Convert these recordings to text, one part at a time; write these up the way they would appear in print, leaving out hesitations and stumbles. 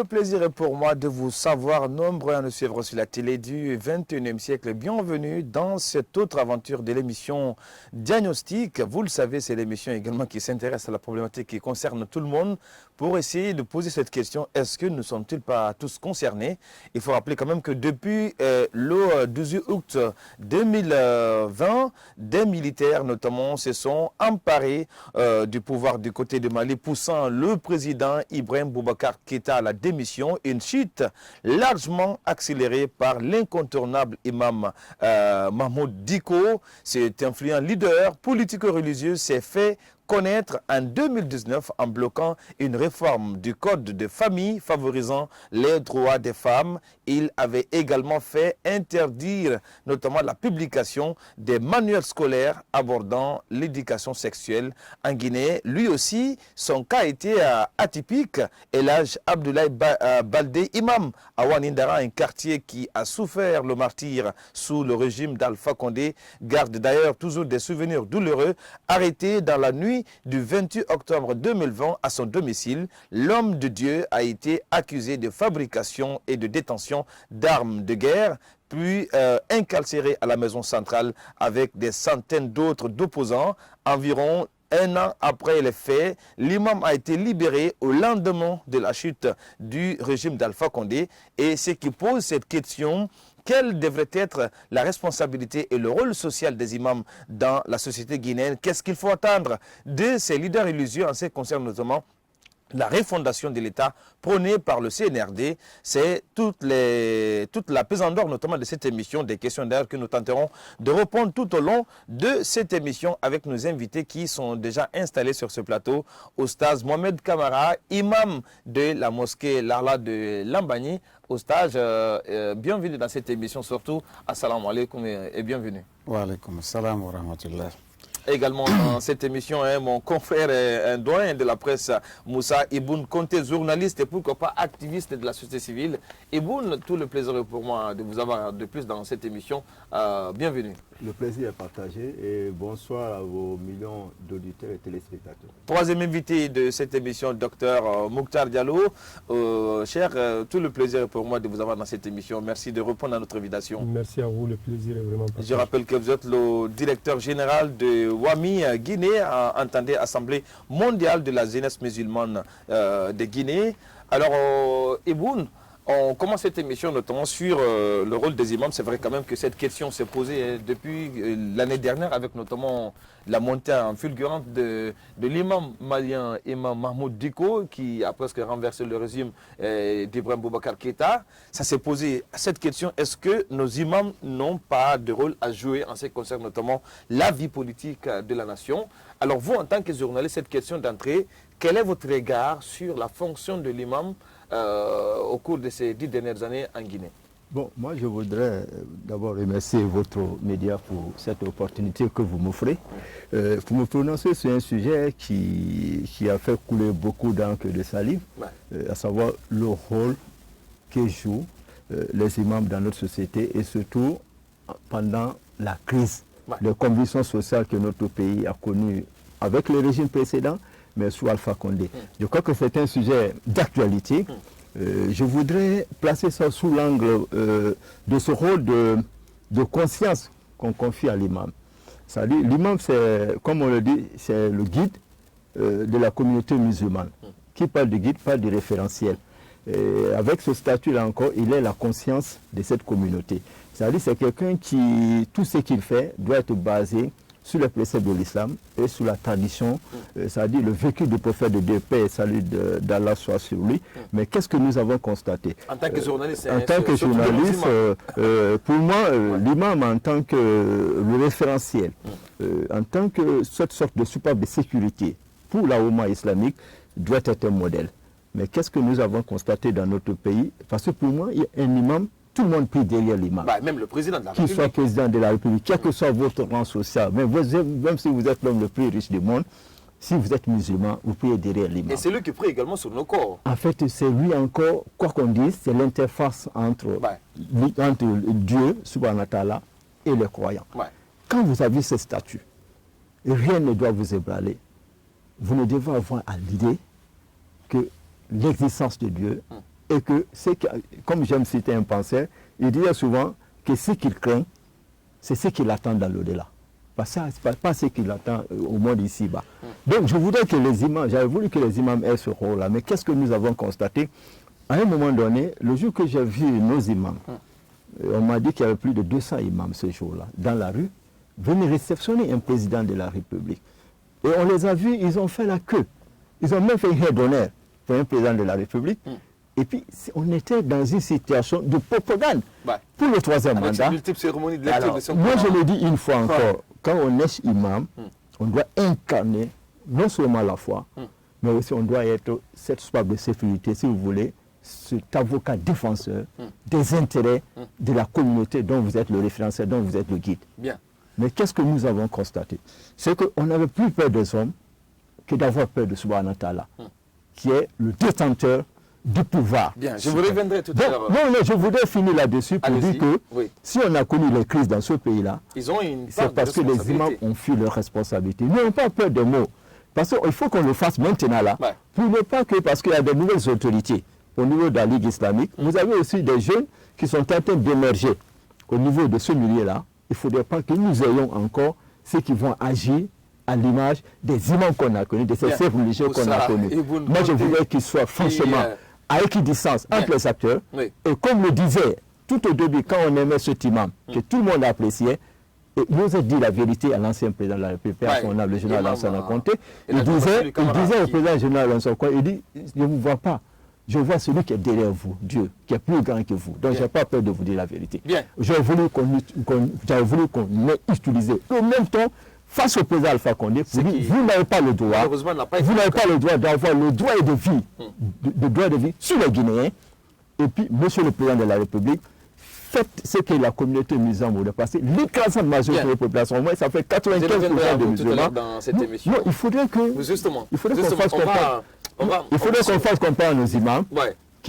le plaisir est pour moi de vous savoir nombreux à nous suivre sur la télé du 21e siècle. Bienvenue dans cette autre aventure de l'émission Diagnostic. Vous le savez, c'est l'émission également qui s'intéresse à la problématique qui concerne tout le monde pour essayer de poser cette question. Est-ce que nous ne sommes-ils pas tous concernés? Il faut rappeler quand même que depuis le 18 août 2020, des militaires notamment se sont emparés du pouvoir du côté de Mali, poussant le président Ibrahim Boubacar Keïta à la démission, une chute largement accélérée par l'incontournable imam Mahmoud Dicko. Cet influent leader politico-religieux s'est fait connaître en 2019 en bloquant une réforme du code de famille favorisant les droits des femmes. Il avait également fait interdire notamment la publication des manuels scolaires abordant l'éducation sexuelle en Guinée. Lui aussi, son cas était atypique. Elhaj Abdoulaye Baldé, imam à Ouanindara, un quartier qui a souffert le martyre sous le régime d'Alpha Condé, garde d'ailleurs toujours des souvenirs douloureux. Arrêté dans la nuit du 28 octobre 2020 à son domicile, l'homme de Dieu a été accusé de fabrication et de détention d'armes de guerre, puis incarcéré à la maison centrale avec des centaines d'autres opposants. Environ un an après les faits, l'imam a été libéré au lendemain de la chute du régime d'Alpha Condé. Et ce qui pose cette question: quelle devrait être la responsabilité et le rôle social des imams dans la société guinéenne? Qu'est-ce qu'il faut attendre de ces leaders religieux en ce qui concerne notamment la refondation de l'État prônée par le CNRD? C'est toute la pesanteur notamment de cette émission, des questions d'ailleurs que nous tenterons de répondre tout au long de cette émission avec nos invités qui sont déjà installés sur ce plateau. Oustaz Mohamed Kamara, imam de la mosquée Larla de Lambagny. Oustaz, bienvenue dans cette émission, surtout assalamu alaikum et bienvenue. Wa alaikum assalam wa rahmatullah. Également dans cette émission, mon confrère et un doyen de la presse, Moussa Iboun Konté, journaliste et pourquoi pas activiste de la société civile. Iboun, tout le plaisir est pour moi de vous avoir de plus dans cette émission. Bienvenue. Le plaisir est partagé et bonsoir à vos millions d'auditeurs et téléspectateurs. Troisième invité de cette émission, docteur Mokhtar Diallo. Cher, tout le plaisir est pour moi de vous avoir dans cette émission. Merci de répondre à notre invitation. Merci à vous, le plaisir est vraiment partagé. Je rappelle que vous êtes le directeur général de WAMI Guinée, entendez Assemblée mondiale de la jeunesse musulmane de Guinée. Alors, Iboun, on commence cette émission notamment sur le rôle des imams. C'est vrai quand même que cette question s'est posée depuis l'année dernière avec notamment la montée en fulgurante de l'imam malien, imam Mahmoud Dicko, qui a presque renversé le régime d'Ibrahim Boubacar Keïta. Ça s'est posé cette question: est-ce que nos imams n'ont pas de rôle à jouer en ce qui concerne notamment la vie politique de la nation? Alors vous, en tant que journaliste, cette question d'entrée, quel est votre regard sur la fonction de l'imam au cours de ces 10 dernières années en Guinée? Bon, moi je voudrais d'abord remercier votre média pour cette opportunité que vous m'offrez pour me prononcer sur un sujet qui a fait couler beaucoup d'encre de salive, à savoir le rôle que jouent les imams dans notre société et surtout pendant la crise de convulsions sociales que notre pays a connue avec le régime précédent, mais sous Alpha Condé. Je crois que c'est un sujet d'actualité. Je voudrais placer ça sous l'angle de ce rôle de conscience qu'on confie à l'imam. L'imam, c'est, comme on le dit, c'est le guide de la communauté musulmane. Qui parle de guide, parle de référentiel. Et avec ce statut-là encore, il est la conscience de cette communauté. C'est-à-dire c'est quelqu'un qui, tout ce qu'il fait doit être basé sur les préceptes de l'islam et sur la tradition, c'est-à-dire le vécu du prophète de Dieu, paix et salut d'Allah soit sur lui. Mais qu'est-ce que nous avons constaté? En tant que journaliste, pour moi, l'imam en tant que le référentiel, en tant que cette sorte de soupape de sécurité pour la Oumma islamique, doit être un modèle. Mais qu'est-ce que nous avons constaté dans notre pays? Parce que pour moi, un imam, tout le monde prie derrière l'imam. Même le président de la République. Qu'il soit président de la République, quel que soit votre rang social, même si vous êtes l'homme le plus riche du monde, si vous êtes musulman, vous priez derrière l'imam. Et c'est lui qui prie également sur nos corps. En fait, c'est lui encore, quoi qu'on dise, c'est l'interface entre Dieu, subhanahu wa ta'ala, et les croyants. Quand vous avez ce statut, rien ne doit vous ébranler. Vous ne devez avoir à l'idée que l'existence de Dieu et que, comme j'aime citer un penseur, il disait souvent que ce qu'il craint, c'est ce qu'il attend dans l'au-delà. Pas ce qu'il attend au monde ici-bas. Donc je voudrais que les imams, j'avais voulu que les imams aient ce rôle-là, mais qu'est-ce que nous avons constaté? À un moment donné, le jour que j'ai vu nos imams, on m'a dit qu'il y avait plus de 200 imams ce jour-là, dans la rue, venir réceptionner un président de la République. Et on les a vus, ils ont fait la queue. Ils ont même fait une aide d'honneur pour un président de la République. Et puis, on était dans une situation de propagande pour le troisième mandat. Multiples cérémonies de lecture Alors, de son moi, Coran. je le dis une fois encore, quand on est imam, on doit incarner non seulement la foi, mais aussi on doit être cette soif de sécurité, si vous voulez, cet avocat défenseur des intérêts de la communauté dont vous êtes le référenceur, dont vous êtes le guide. Bien. Mais qu'est-ce que nous avons constaté? C'est qu'on n'avait plus peur des hommes que d'avoir peur de Subhanahu wa Ta'ala, qui est le détenteur du pouvoir. Bien, je vous reviendrai tout à l'heure. Non, je voudrais finir là-dessus pour dire que si on a connu les crises dans ce pays-là, Ils ont une part c'est de parce que les imams responsabilité. ont fui leurs responsabilités. Ils n'ont pas peur des mots. Parce qu'il faut qu'on le fasse maintenant là, pour ne pas que, parce qu'il y a de nouvelles autorités au niveau de la Ligue islamique, vous avez aussi des jeunes qui sont en train d'émerger au niveau de ce milieu-là. Il ne faudrait pas que nous ayons encore ceux qui vont agir à l'image des imams qu'on a connus, de ces chefs religieux qu'on a connus. Moi, je voudrais qu'ils soient franchement à équidistance entre les acteurs. Oui. Et comme le disait tout au début, quand on aimait cet imam, que tout le monde appréciait, et il osait dire la vérité à l'ancien président de la République, à son âme, le général Lansana Conté. Il disait au président général Lansana Conté, il dit, je ne vous vois pas. Je vois celui qui est derrière vous, Dieu, qui est plus grand que vous. Donc, je n'ai pas peur de vous dire la vérité. J'avais voulu qu'on ait utilisé le même temps face au président Alpha Condé pour dire, vous n'avez pas le droit, vous n'avez pas le droit d'avoir le droit de vie, le droit de vie sur les Guinéens. Et puis, monsieur le président de la République, faites ce que la communauté musulmane voulait passer. L'écrasante majorité de la population, moi, ça fait 95% de musulmans. Dans cette émission. Non, il faudrait que... Justement. Il faudrait qu'on fasse comprendre. Il faudrait qu'on fasse comprendre nos imams.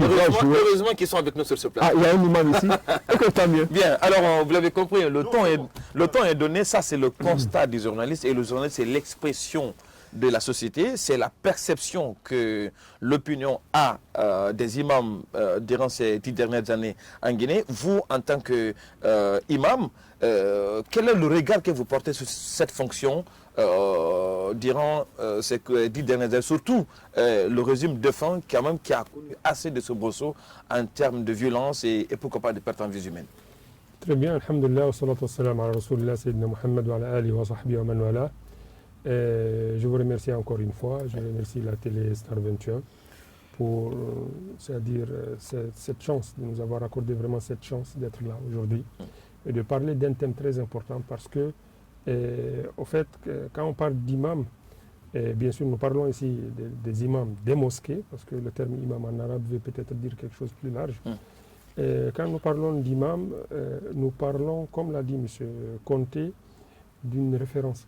Heureusement qu'ils sont avec nous sur ce plan. Ah, il y a un imam ici. Ok, tant mieux. Bien, alors vous l'avez compris, le temps est donné. Ça, c'est le constat du journaliste. Et le journaliste, c'est l'expression de la société. C'est la perception que l'opinion a des imams durant ces 10 dernières années en Guinée. Vous, en tant qu'imam, quel est le regard que vous portez sur cette fonction durant ces 10 dernières années, surtout le régime défunt qui a connu assez de soubresauts en termes de violence et pourquoi pas de pertes en vies humaines. Très bien, alhamdulillah, wa salatu wa salam ala rasulillah, sayyidina Muhammad wa ala alihi wa sahbihi wa man wala. Je vous remercie encore une fois, je remercie la télé Star 21 pour c'est-à-dire cette chance, de nous avoir accordé vraiment cette chance d'être là aujourd'hui et de parler d'un thème très important parce que au fait, quand on parle d'imam, bien sûr nous parlons ici des imams des mosquées, parce que le terme imam en arabe veut peut-être dire quelque chose de plus large. Quand nous parlons d'imam, nous parlons, comme l'a dit M. Conté, d'une référence.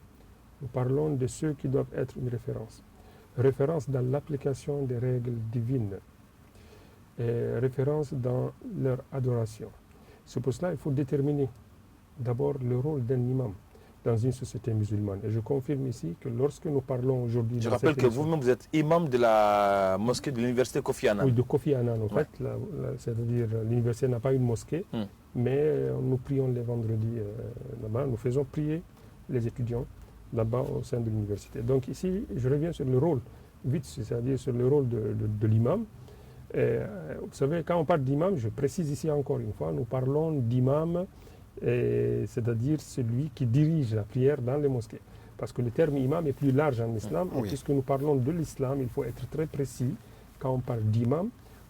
Nous parlons de ceux qui doivent être une référence. Référence dans l'application des règles divines. Et référence dans leur adoration. C'est pour cela qu'il faut déterminer d'abord le rôle d'un imam dans une société musulmane. Et je confirme ici que lorsque nous parlons aujourd'hui... Je rappelle que vous-même, vous êtes imam de la mosquée de l'université Kofi Annan. Oui, de Kofi Annan, en fait. C'est-à-dire, l'université n'a pas une mosquée, mais nous prions les vendredis là-bas. Nous faisons prier les étudiants là-bas au sein de l'université. Donc ici, je reviens sur le rôle, vite, c'est-à-dire sur le rôle de l'imam. Vous savez, quand on parle d'imam, je précise ici encore une fois, nous parlons d'imam, c'est-à-dire celui qui dirige la prière dans les mosquées. Parce que le terme imam est plus large en islam, et puisque nous parlons de l'islam, il faut être très précis quand on parle d'imam.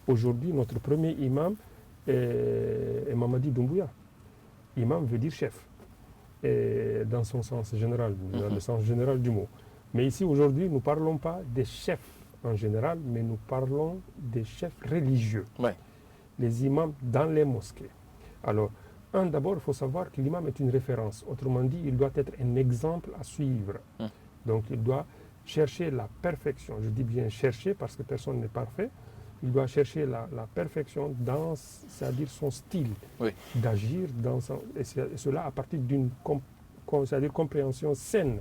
Aujourd'hui, notre premier imam est Mamadi Doumbouya. Imam veut dire chef, et dans son sens général, dans le sens général du mot. Mais ici, aujourd'hui, nous ne parlons pas des chefs en général, mais nous parlons des chefs religieux, les imams dans les mosquées. Alors, d'abord, il faut savoir que l'imam est une référence. Autrement dit, il doit être un exemple à suivre. Donc, il doit chercher la perfection. Je dis bien chercher parce que personne n'est parfait. Il doit chercher la perfection dans, c'est-à-dire son style d'agir, et cela à partir d'une compréhension saine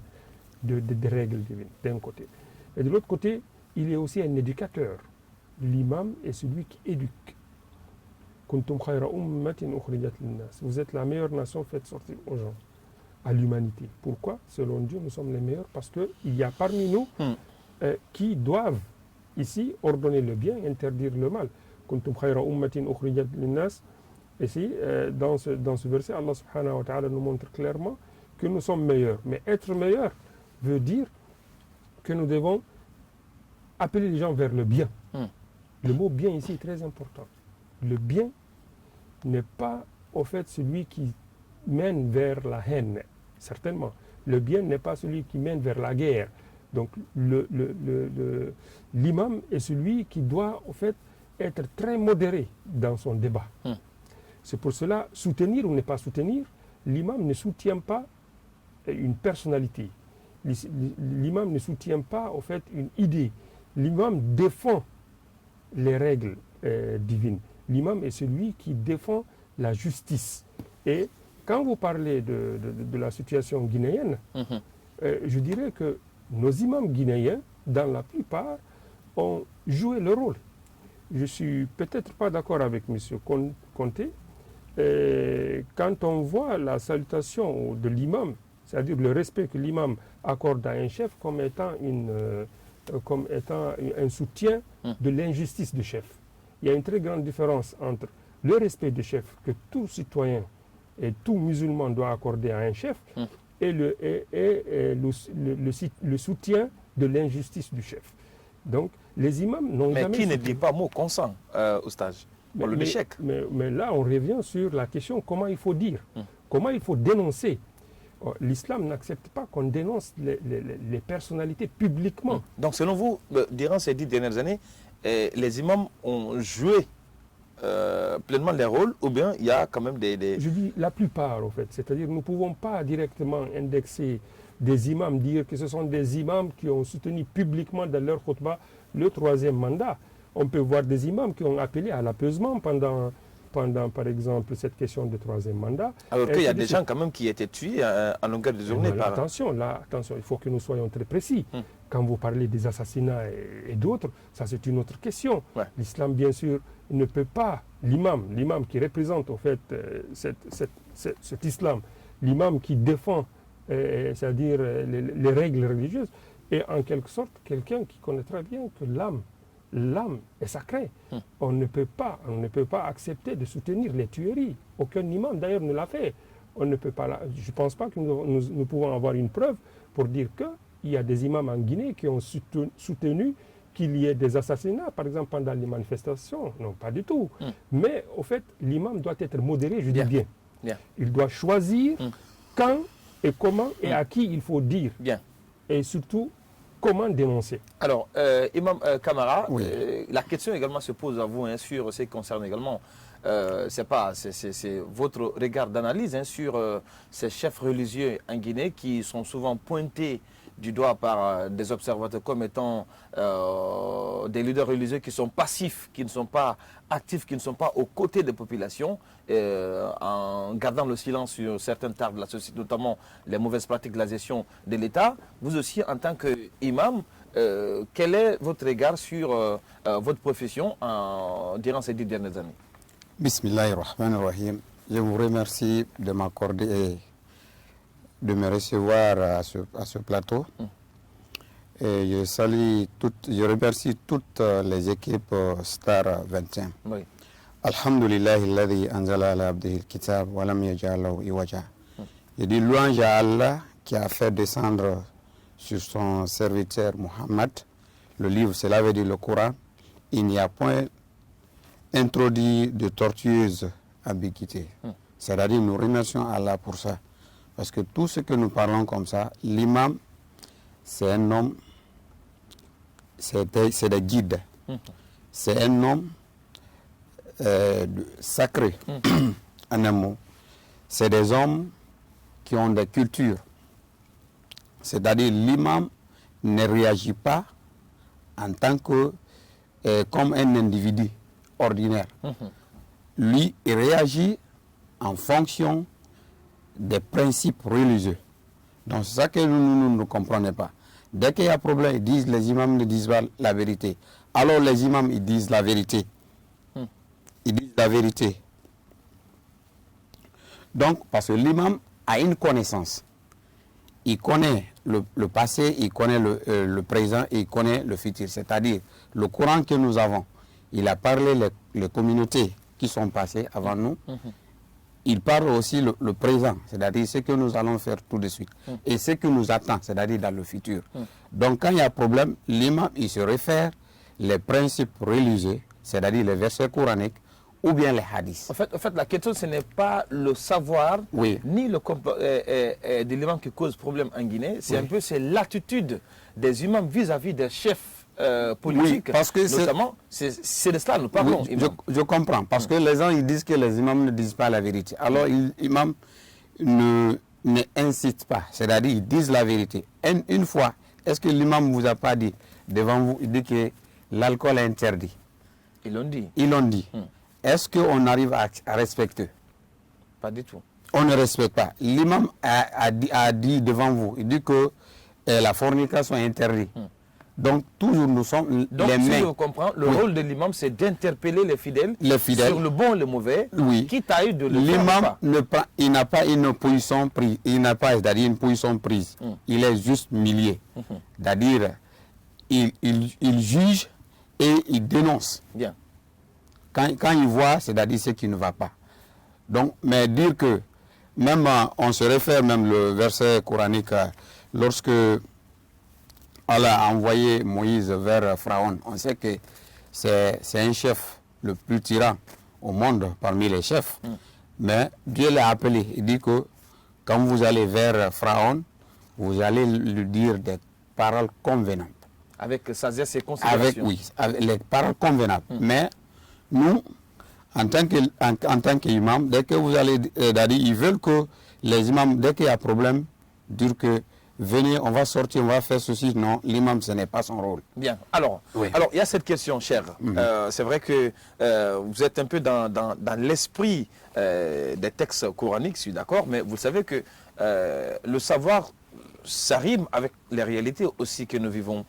des règles divines, d'un côté. Et de l'autre côté, il est aussi un éducateur. l'imam est celui qui éduque. Kuntum khayra ummatin ukhrijat linnas. Vous êtes la meilleure nation faite sortir aux gens, à l'humanité. Pourquoi? Selon Dieu, nous sommes les meilleurs parce qu'il y a parmi nous qui doivent ici ordonner le bien, interdire le mal. Kuntum khayra ummatin ukhrijat linnas. Ici, dans ce verset, Allah subhanahu wa ta'ala nous montre clairement que nous sommes meilleurs. Mais être meilleur veut dire que nous devons appeler les gens vers le bien. Le mot bien ici est très important. Le bien n'est pas au fait celui qui mène vers la haine, certainement. Le bien n'est pas celui qui mène vers la guerre. Donc l'imam est celui qui doit au fait être très modéré dans son débat. C'est pour cela, soutenir ou ne pas soutenir, l'imam ne soutient pas une personnalité. L'imam ne soutient pas au fait une idée. L'imam défend les règles divines. L'imam est celui qui défend la justice. Et quand vous parlez de la situation guinéenne, je dirais que nos imams guinéens, dans la plupart, ont joué le rôle. Je ne suis peut-être pas d'accord avec M. Conté. Quand on voit la salutation de l'imam, c'est-à-dire le respect que l'imam accorde à un chef comme étant un soutien de l'injustice du chef. Il y a une très grande différence entre le respect du chef que tout citoyen et tout musulman doit accorder à un chef et le soutien de l'injustice du chef. Donc, les imams n'ont jamais... Mais qui ne dit pas mot consent au stage pour le échec. Mais là, on revient sur la question comment il faut dire, comment il faut dénoncer. L'islam n'accepte pas qu'on dénonce les personnalités publiquement. Donc, selon vous, durant ces 10 dernières années, les imams ont joué pleinement les rôles, ou bien il y a quand même des... Je dis la plupart, en fait. C'est-à-dire nous ne pouvons pas directement indexer des imams, dire que ce sont des imams qui ont soutenu publiquement dans leur khutbah le 3e mandat. On peut voir des imams qui ont appelé à l'apaisement pendant par exemple, cette question de 3e mandat. Alors qu'il y a des gens quand même qui étaient tués en longueur de journée. Attention, il faut que nous soyons très précis. Quand vous parlez des assassinats et d'autres, ça c'est une autre question. Ouais. L'islam, bien sûr, ne peut pas, l'imam qui représente en fait cet islam, l'imam qui défend, c'est-à-dire les règles religieuses, est en quelque sorte quelqu'un qui connaît très bien que l'âme est sacrée. On ne peut pas accepter de soutenir les tueries. Aucun imam d'ailleurs ne l'a fait. On ne peut pas. Je ne pense pas que nous pouvons avoir une preuve pour dire qu'il y a des imams en Guinée qui ont soutenu qu'il y ait des assassinats, par exemple pendant les manifestations. Non, pas du tout. Mais au fait, l'imam doit être modéré, je dis bien. Il doit choisir quand et comment et à qui il faut dire. Et surtout, comment dénoncer. Alors, Imam Kamara, Oui. La question également se pose à vous sur ce qui concerne également, c'est votre regard d'analyse sur ces chefs religieux en Guinée qui sont souvent pointés du doigt par des observateurs comme étant des leaders religieux qui sont passifs, qui ne sont pas actifs, qui ne sont pas aux côtés des populations, en gardant le silence sur certaines tares de la société, notamment les mauvaises pratiques de la gestion de l'État. Vous aussi, en tant qu'imam, quel est votre regard sur votre profession durant ces 10 dernières années? Bismillahirrahmanirrahim. Je vous remercie de m'accorder et de me recevoir à ce plateau. Et je remercie toutes les équipes Star 21. Oui. Alhamdulillahi alladhi anzala ala abdihi al-kitab wa lam yaj'al lahu iwaja. Je dis louange à Allah qui a fait descendre sur son serviteur Muhammad le livre, cela veut dire le Coran. Il n'y a point introduit de tortueuse ambiguïté. C'est-à-dire nous remercions Allah pour ça. Parce que tout ce que nous parlons comme ça, l'imam, c'est un homme, c'est des guides. C'est un homme sacré, en un mot. C'est des hommes qui ont des cultures. C'est-à-dire l'imam ne réagit pas en tant que comme un individu ordinaire. Lui, il réagit en fonction des principes religieux. Donc c'est ça que nous ne comprenons pas. Dès qu'il y a problème, les imams ne disent pas la vérité. alors les imams, ils disent la vérité. Ils disent la vérité. Donc, parce que l'imam a une connaissance. Il connaît le passé, il connaît le présent, et il connaît le futur. C'est-à-dire, le Coran que nous avons, il a parlé les communautés qui sont passées avant nous. Il parle aussi le présent, c'est-à-dire ce que nous allons faire tout de suite. Et ce qui nous attend, c'est-à-dire dans le futur. Donc, quand il y a problème, l'imam, il se réfère les principes religieux, c'est-à-dire les versets coraniques, ou bien les hadiths. En fait, la question, ce n'est pas le savoir, ni le de l'imam qui cause problème en Guinée, c'est un peu l'attitude des imams vis-à-vis des chefs politiques. Oui, parce que notamment, c'est de cela que nous parlons. Oui, je comprends, parce que les gens ils disent que les imams ne disent pas la vérité. Alors, l'imam n'incite pas, c'est-à-dire ils disent la vérité. Une fois, est-ce que l'imam ne vous a pas dit, devant vous, il dit que l'alcool est interdit? Ils l'ont dit. Ils l'ont dit. Est-ce qu'on arrive à respecter? Pas du tout. On ne respecte pas. L'imam a dit devant vous, il dit que la fornication est interdite. Donc, toujours nous sommes les si mains. je comprends, le rôle de l'imam, c'est d'interpeller les fidèles sur le bon et le mauvais, quitte à eux de le faire ou pas. L'imam, il n'a pas une position prise. Il n'a pas, c'est-à-dire une position prise. Il est juste milieu. C'est-à-dire, il juge et il dénonce. Bien. Quand il voit, c'est-à-dire ce qui ne va pas. Donc, mais dire que, même on se réfère même le verset coranique, lorsque Allah a envoyé Moïse vers Pharaon, on sait que c'est un chef le plus tyran au monde parmi les chefs. Mais Dieu l'a appelé. Il dit que quand vous allez vers Pharaon, vous allez lui dire des paroles convenantes. Avec sagesse et considération. Avec les paroles convenables. Mais nous, en tant qu'imam, dès que vous allez, ils veulent que les imams, dès qu'il y a problème, dire que venez, on va sortir, on va faire ceci. Non, l'imam, ce n'est pas son rôle. Bien. Alors, il y a cette question, cher. C'est vrai que vous êtes un peu dans l'esprit des textes coraniques, je suis d'accord, mais vous savez que le savoir, ça rime avec les réalités aussi que nous vivons.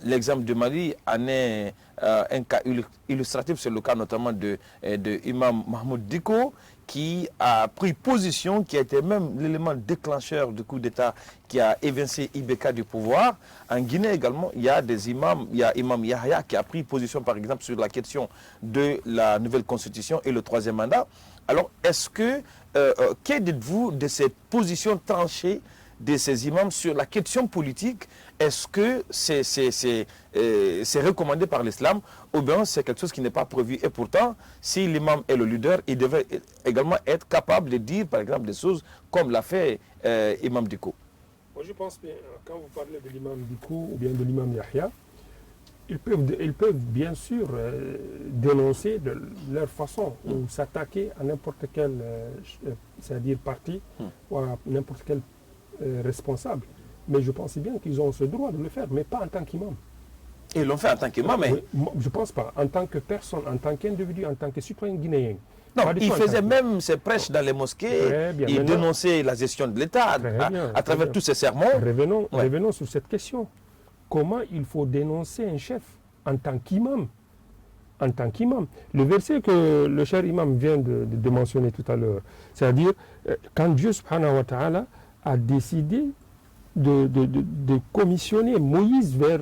L'exemple de Mali en est un cas illustratif, c'est le cas notamment de Imam Mahmoud Dicko, qui a pris position, qui a été même l'élément déclencheur du coup d'État qui a évincé Ibeka du pouvoir. En Guinée également, il y a des imams, il y a Imam Yahya qui a pris position par exemple sur la question de la nouvelle constitution et le troisième mandat. Alors, est-ce que, que dites-vous de cette position tranchée de ces imams sur la question politique? Est-ce que c'est recommandé par l'islam ou bien c'est quelque chose qui n'est pas prévu? Et pourtant, si l'imam est le leader, il devait également être capable de dire, par exemple, des choses comme l'a fait Imam Dicko. Moi, je pense que quand vous parlez de l'imam Dicko ou bien de l'imam Yahya, ils peuvent bien sûr dénoncer de leur façon ou s'attaquer à n'importe quel c'est-à-dire parti ou à n'importe quel responsable. Mais je pense bien qu'ils ont ce droit de le faire, mais pas en tant qu'imam. Et ils l'ont fait en tant qu'imam, mais... Oui, je ne pense pas. En tant que personne, en tant qu'individu, en tant que citoyen guinéen. Non, il faisait même ses prêches dans les mosquées, il dénonçait la gestion de l'État à travers tous ces sermons. Revenons sur cette question. Comment il faut dénoncer un chef en tant qu'imam? En tant qu'imam. Le verset que le cher imam vient de mentionner tout à l'heure, c'est-à-dire quand Dieu subhanahu wa ta'ala a décidé de commissionner Moïse vers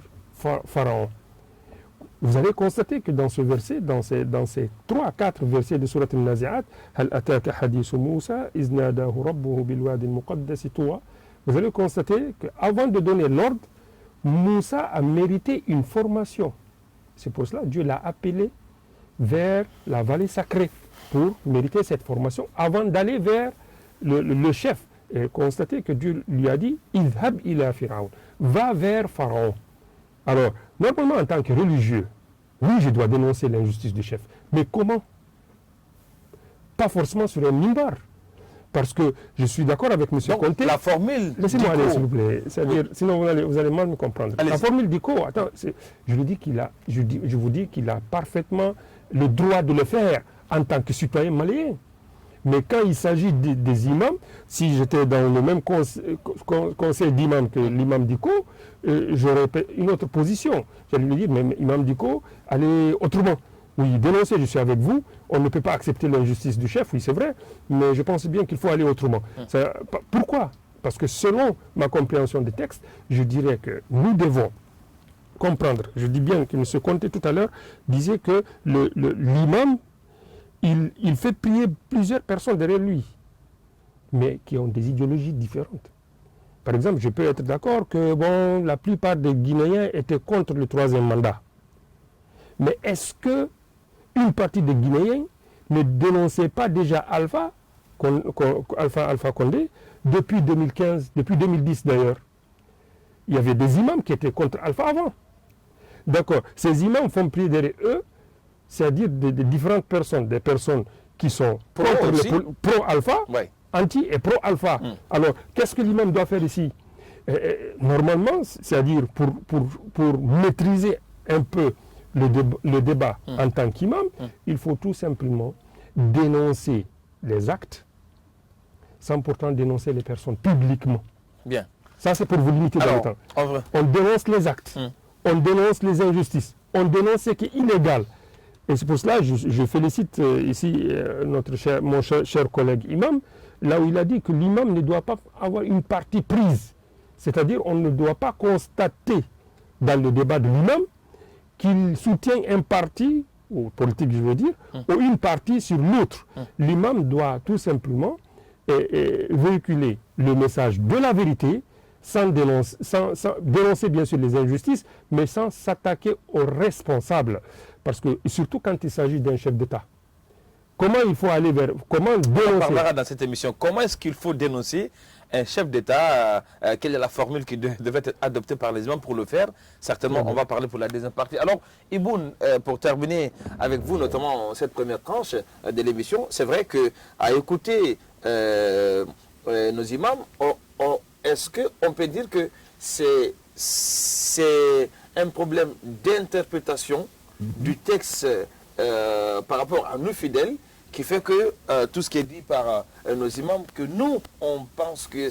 Pharaon. Vous allez constater que dans ce verset, dans ces 3-4 versets de Surat al-Nazi'at, vous allez constater qu'avant de donner l'ordre, Moussa a mérité une formation. C'est pour cela que Dieu l'a appelé vers la vallée sacrée pour mériter cette formation avant d'aller vers le chef. Et constater que Dieu lui a dit Idhab ila Pharaon, va vers Pharaon. Alors, normalement, en tant que religieux, oui, je dois dénoncer l'injustice du chef. Mais comment? Pas forcément sur un minbar. Parce que je suis d'accord avec M. Conté. La formule. Laissez-moi aller, s'il vous plaît. Sinon, vous allez mal me comprendre. La formule Dicko, attends, je vous dis qu'il a parfaitement le droit de le faire en tant que citoyen malien. Mais quand il s'agit des imams, si j'étais dans le même conseil d'imam que l'imam Dicko, j'aurais une autre position. J'allais lui dire, mais imam Dicko, allez autrement. Oui, dénoncez, je suis avec vous. On ne peut pas accepter l'injustice du chef, oui, c'est vrai, mais je pense bien qu'il faut aller autrement. Pourquoi? Parce que selon ma compréhension des textes, je dirais que nous devons comprendre, je dis bien que M. Conté tout à l'heure disait que l'imam, il fait prier plusieurs personnes derrière lui, mais qui ont des idéologies différentes. Par exemple, je peux être d'accord que bon, la plupart des Guinéens étaient contre le 3e mandat. Mais est-ce que une partie des Guinéens ne dénonçait pas déjà Alpha Condé depuis 2015, depuis 2010 d'ailleurs? Il y avait des imams qui étaient contre Alpha avant. D'accord. Ces imams font prier derrière eux, c'est-à-dire des différentes personnes, des personnes qui sont pro-alpha, ouais, anti et pro-alpha. Alors, qu'est-ce que l'imam doit faire ici? Normalement, c'est-à-dire pour maîtriser un peu le débat en tant qu'imam, il faut tout simplement dénoncer les actes sans pourtant dénoncer les personnes publiquement. Bien. Ça, c'est pour vous limiter dans le temps. On dénonce les actes, on dénonce les injustices, on dénonce ce qui est illégal. Et c'est pour cela que je félicite ici mon cher collègue imam, là où il a dit que l'imam ne doit pas avoir une partie prise. C'est-à-dire on ne doit pas constater dans le débat de l'imam qu'il soutient un parti, ou politique je veux dire, ou une partie sur l'autre. L'imam doit tout simplement véhiculer le message de la vérité, sans dénoncer bien sûr les injustices, mais sans s'attaquer aux responsables. Parce que surtout quand il s'agit d'un chef d'État. Comment il faut aller vers... Comment dénoncer? On parlera dans cette émission. Comment est-ce qu'il faut dénoncer un chef d'État? Quelle est la formule qui devait être adoptée par les imams pour le faire? Certainement, on va parler pour la deuxième partie. Alors, Iboun, pour terminer avec vous, notamment cette première tranche de l'émission, c'est vrai qu'à écouter nos imams, est-ce qu'on peut dire que c'est un problème d'interprétation du texte par rapport à nous fidèles qui fait que tout ce qui est dit par nos imams, que nous, on pense que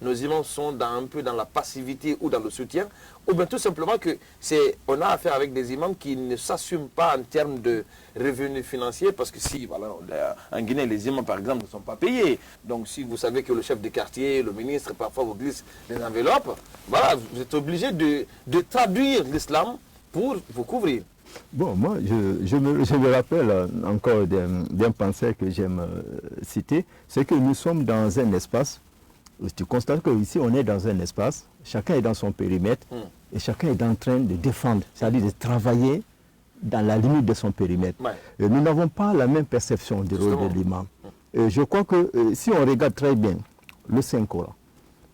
nos imams sont un peu dans la passivité ou dans le soutien, ou bien tout simplement qu'on a affaire avec des imams qui ne s'assument pas en termes de revenus financiers, parce que si, voilà, en Guinée, les imams, par exemple, ne sont pas payés. Donc, si vous savez que le chef de quartier, le ministre, parfois vous glisse les enveloppes, voilà, vous êtes obligé de traduire l'islam pour vous couvrir. Bon, moi, je me rappelle encore d'un penseur que j'aime citer, c'est que nous sommes dans un espace, tu constates qu'ici on est dans un espace, chacun est dans son périmètre, et chacun est en train de défendre, c'est-à-dire de travailler dans la limite de son périmètre. Ouais. Nous n'avons pas la même perception du rôle de l'imam. Je crois que si on regarde très bien le Saint-Coran,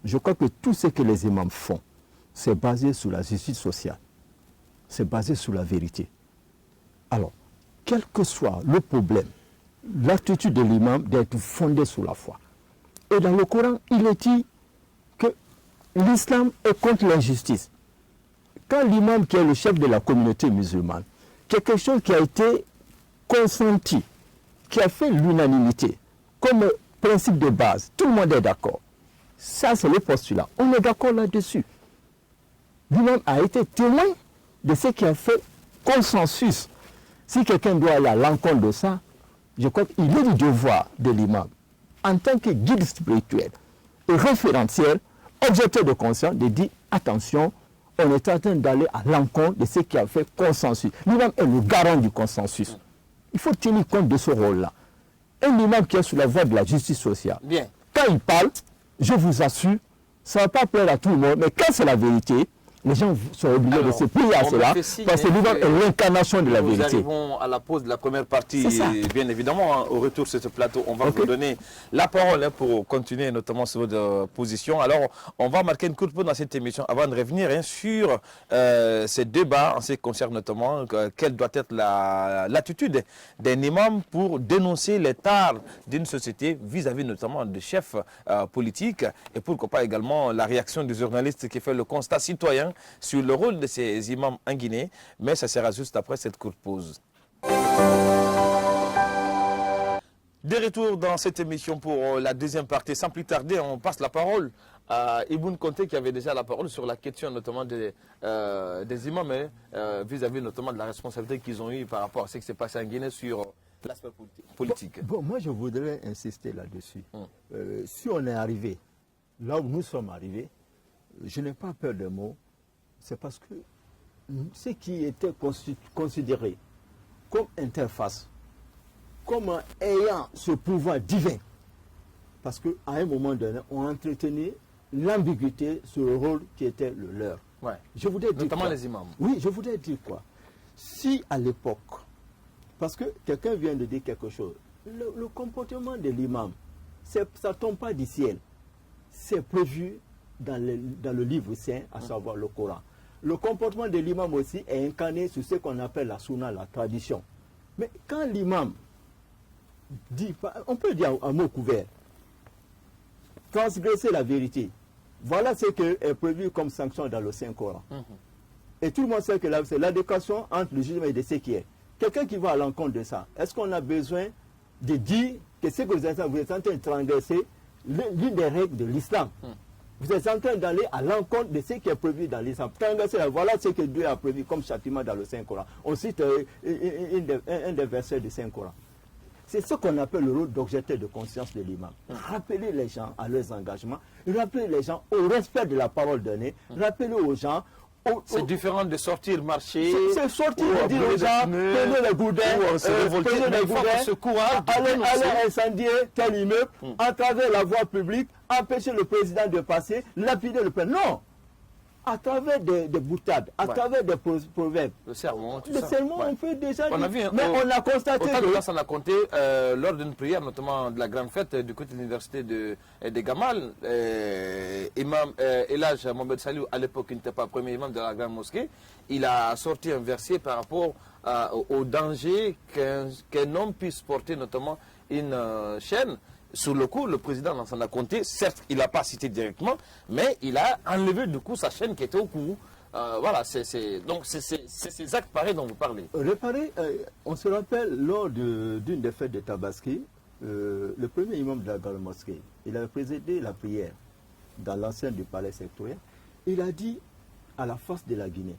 je crois que tout ce que les imams font, c'est basé sur la justice sociale. C'est basé sur la vérité. Alors, quel que soit le problème, l'attitude de l'imam doit être fondée sur la foi. Et dans le Coran, il est dit que l'islam est contre l'injustice. Quand l'imam, qui est le chef de la communauté musulmane, quelque chose qui a été consenti, qui a fait l'unanimité, comme principe de base, tout le monde est d'accord. Ça, c'est le postulat. On est d'accord là-dessus. L'imam a été témoin de ce qui a fait consensus. Si quelqu'un doit aller à l'encontre de ça, je crois qu'il est du devoir de l'imam, en tant que guide spirituel et référentiel, objecteur de conscience, de dire attention, on est en train d'aller à l'encontre de ce qui a fait consensus. L'imam est le garant du consensus. Il faut tenir compte de ce rôle-là. Un imam qui est sur la voie de la justice sociale, bien. Quand il parle, je vous assure, ça ne va pas plaire à tout le monde, mais quand c'est la vérité, les gens sont obligés de se plier à cela, parce que l'imam est l'incarnation de la vérité. Nous arrivons à la pause de la première partie, bien évidemment, hein, au retour sur ce plateau, on va vous donner la parole hein, pour continuer notamment sur votre position. Alors, on va marquer une courte pause dans cette émission avant de revenir hein, sur ces débats en ce qui concerne notamment quelle doit être l'attitude d'un imam pour dénoncer les tares d'une société vis-à-vis notamment de chefs politiques et pourquoi pas également la réaction du journaliste qui fait le constat citoyen sur le rôle de ces imams en Guinée, mais ça sera juste après cette courte pause. De retour dans cette émission pour la deuxième partie. Sans plus tarder, on passe la parole à Iboun Konté qui avait déjà la parole sur la question notamment des imams vis-à-vis notamment de la responsabilité qu'ils ont eue par rapport à ce qui s'est passé en Guinée sur l'aspect politique. Bon, moi je voudrais insister là-dessus. Si on est arrivé là où nous sommes arrivés, je n'ai pas peur des mots, c'est parce que ce qui était considéré comme interface, comme ayant ce pouvoir divin, parce qu'à un moment donné, on entretenait l'ambiguïté sur le rôle qui était le leur. Ouais. Je voudrais dire notamment quoi? Les imams. Oui, je voudrais dire quoi? Si à l'époque, parce que quelqu'un vient de dire quelque chose, le comportement de l'imam, ça ne tombe pas du ciel. C'est prévu dans le livre saint, à savoir le Coran. Le comportement de l'imam aussi est incarné sur ce qu'on appelle la sunna, la tradition. Mais quand l'imam dit, on peut dire un mot couvert, transgresser la vérité, voilà ce qui est prévu comme sanction dans le Saint-Coran. Et tout le monde sait que c'est l'adéquation entre le jugement et de ce qui est. Quelqu'un qui va à l'encontre de ça, est-ce qu'on a besoin de dire que ce que vous êtes en train de transgresser l'une des règles de l'islam? Vous êtes en train d'aller à l'encontre de ce qui est prévu dans l'islam. Voilà ce que Dieu a prévu comme châtiment dans le Saint-Coran. On cite un des versets du Saint-Coran. C'est ce qu'on appelle le rôle d'objecteur de conscience de l'imam. Rappeler les gens à leurs engagements, rappeler les gens au respect de la parole donnée, rappeler aux gens... C'est différent de sortir marcher. C'est sortir et dire aux gens, prenez les boudins, prenez les boudins, allez incendier tel immeuble, entraver la voie publique, empêcher le président de passer, lapider le peuple. Non! À travers des boutades, à travers des proverbes. Le sermon, tout le ça. sermon, on peut déjà on dire. a vu, mais on a constaté que... que... on a compté lors d'une prière, notamment de la grande fête du côté de l'université de Gamal, imam Elhaj Mohamed Salou, à l'époque, il n'était pas premier imam de la grande mosquée, il a sorti un verset par rapport au danger qu'un homme puisse porter, notamment une chaîne. Sur le coup, le président Lansana Conté, certes, il n'a pas cité directement, mais il a enlevé du coup sa chaîne qui était au cou. Voilà, donc c'est ces actes pareils dont vous parlez. Réparez, on se rappelle lors d'une des fêtes de Tabaski, le premier imam de la grande mosquée, il avait présidé la prière dans l'enceinte du palais sectoriel. Il a dit à la face de la Guinée,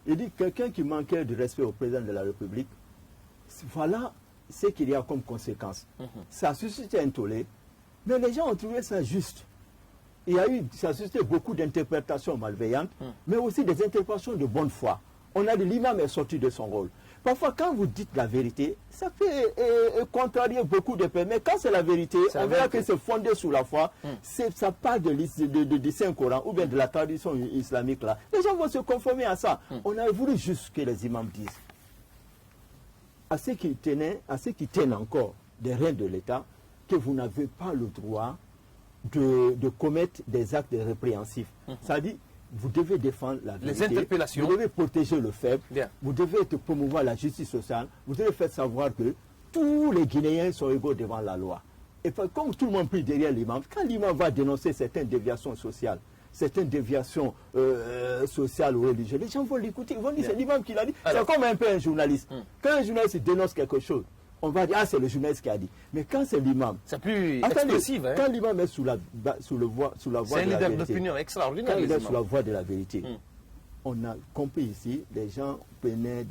il dit quelqu'un qui manquait de respect au président de la République, voilà ce qu'il y a comme conséquence. Ça a suscité un tollé, mais les gens ont trouvé ça juste. Ça a suscité beaucoup d'interprétations malveillantes, mais aussi des interprétations de bonne foi. On a dit l'imam est sorti de son rôle. Parfois, quand vous dites la vérité, ça peut contrarier beaucoup de pays, mais quand c'est la vérité, on verra que c'est fondé sur la foi, ça part du Saint-Coran ou bien de la tradition islamique là. Les gens vont se conformer à ça. On a voulu juste que les imams disent. À ceux qui tiennent encore des rênes de l'État, que vous n'avez pas le droit de commettre des actes répréhensifs. Ça dit, vous devez défendre la vérité, les interpellations, vous devez protéger le faible, bien. Vous devez promouvoir la justice sociale, vous devez faire savoir que tous les Guinéens sont égaux devant la loi. Et comme tout le monde prie derrière l'imam, quand l'imam va dénoncer certaines déviations sociales, certaines déviations sociales ou religieuses, les gens vont l'écouter, ils vont dire c'est l'imam qui l'a dit. C'est comme un peu un journaliste. Quand un journaliste dénonce quelque chose, on va dire, ah, c'est le journaliste qui a dit. Mais quand c'est l'imam... C'est plus expressif. Quand l'imam est sous la voie de la vérité... C'est un leader d'opinion extraordinaire. Quand il est sous la voie de la vérité, on a compris ici, les gens prenaient